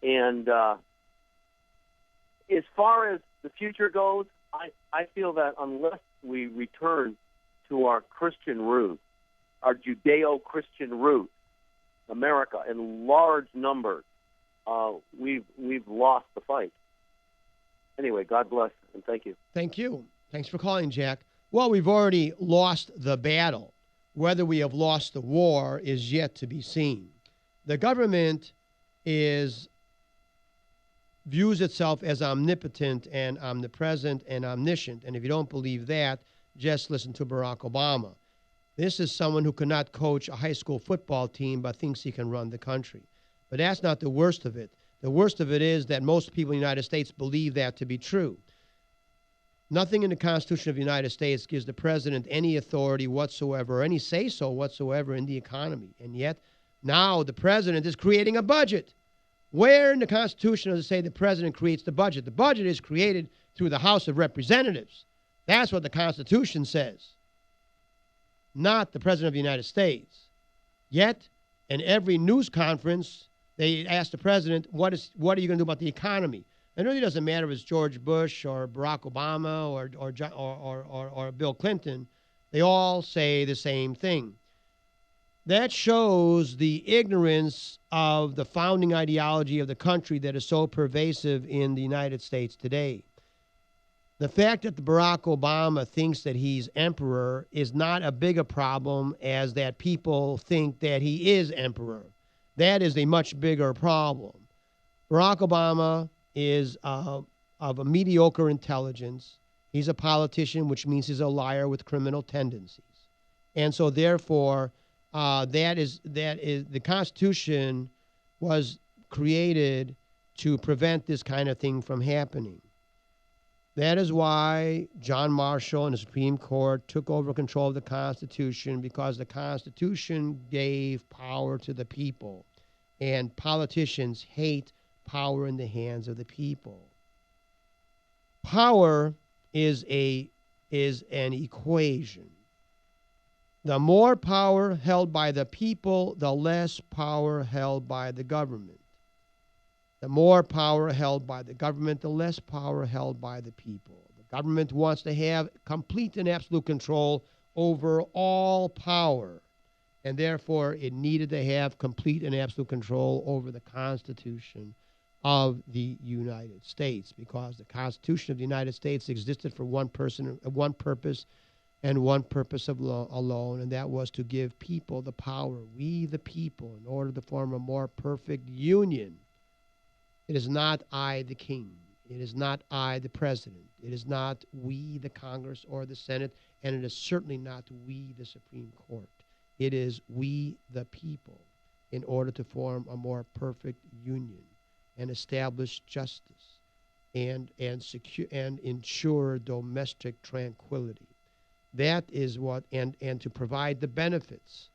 and as far as the future goes, I feel that unless we return to our Christian roots, our Judeo-Christian roots, America in large numbers, we've lost the fight. Anyway, God bless and thank you. Thank you. Thanks for calling, Jack. Well, we've already lost the battle. Whether we have lost the war is yet to be seen. The government views itself as omnipotent and omnipresent and omniscient. And if you don't believe that, just listen to Barack Obama. This is someone who cannot coach a high school football team but thinks he can run the country. But that's not the worst of it. The worst of it is that most people in the United States believe that to be true. Nothing in the Constitution of the United States gives the president any authority whatsoever or any say-so whatsoever in the economy. And yet, now the president is creating a budget. Where in the Constitution does it say the president creates the budget? The budget is created through the House of Representatives. That's what the Constitution says, not the President of the United States. Yet, in every news conference, They asked the president, what are you going to do about the economy? And it really doesn't matter if it's George Bush or Barack Obama or Bill Clinton. They all say the same thing. That shows the ignorance of the founding ideology of the country that is so pervasive in the United States today. The fact that Barack Obama thinks that he's emperor is not a big a problem as that people think that he is emperor. That is a much bigger problem. Barack Obama is of a mediocre intelligence. He's a politician, which means he's a liar with criminal tendencies. And so therefore, that is the Constitution was created to prevent this kind of thing from happening. That is why John Marshall and the Supreme Court took over control of the Constitution, because the Constitution gave power to the people, and politicians hate power in the hands of the people. Power is an equation. The more power held by the people, the less power held by the government. The more power held by the government, the less power held by the people. The government wants to have complete and absolute control over all power, and therefore it needed to have complete and absolute control over the Constitution of the United States, because the Constitution of the United States existed for one purpose, and one purpose alone, and that was to give people the power, we the people, in order to form a more perfect union. It is not I, the king. It is not I, the president. It is not we, the Congress or the Senate, and it is certainly not we, the Supreme Court. It is we, the people, in order to form a more perfect union and establish justice and secure and ensure domestic tranquility. That is what, and to provide the benefits,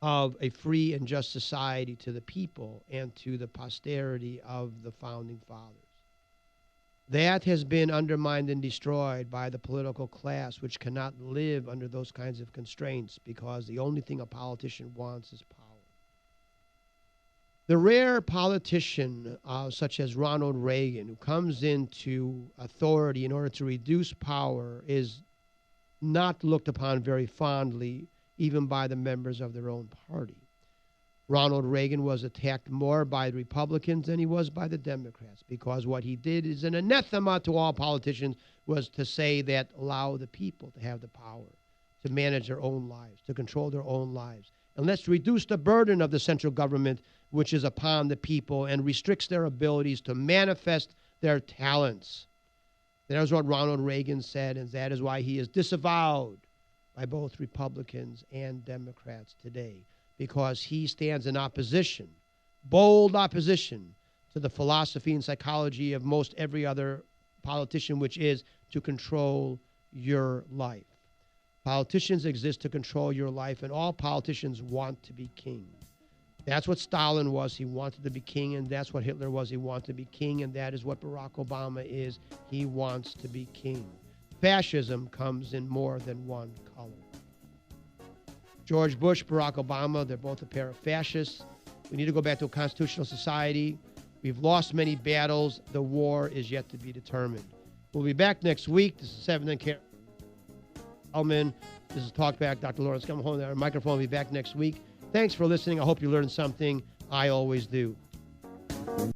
of a free and just society to the people and to the posterity of the founding fathers. That has been undermined and destroyed by the political class, which cannot live under those kinds of constraints, because the only thing a politician wants is power. The rare politician, such as Ronald Reagan, who comes into authority in order to reduce power, is not looked upon very fondly, even by the members of their own party. Ronald Reagan was attacked more by the Republicans than he was by the Democrats, because what he did is an anathema to all politicians, was to say that allow the people to have the power to manage their own lives, to control their own lives. And let's reduce the burden of the central government, which is upon the people, and restricts their abilities to manifest their talents. That is what Ronald Reagan said, and that is why he is disavowed by both Republicans and Democrats today, because he stands in opposition, bold opposition, to the philosophy and psychology of most every other politician, which is to control your life. Politicians exist to control your life, and all politicians want to be king. That's what Stalin was. He wanted to be king, and that's what Hitler was. He wanted to be king, and that is what Barack Obama is. He wants to be king. Fascism comes in more than one color. George Bush, Barack Obama, they're both a pair of fascists. We need to go back to a constitutional society. We've lost many battles. The war is yet to be determined. We'll be back next week. This is 7th and Gelman. This is TalkBack. Dr. Lawrence, come home there. Our microphone will be back next week. Thanks for listening. I hope you learned something. I always do.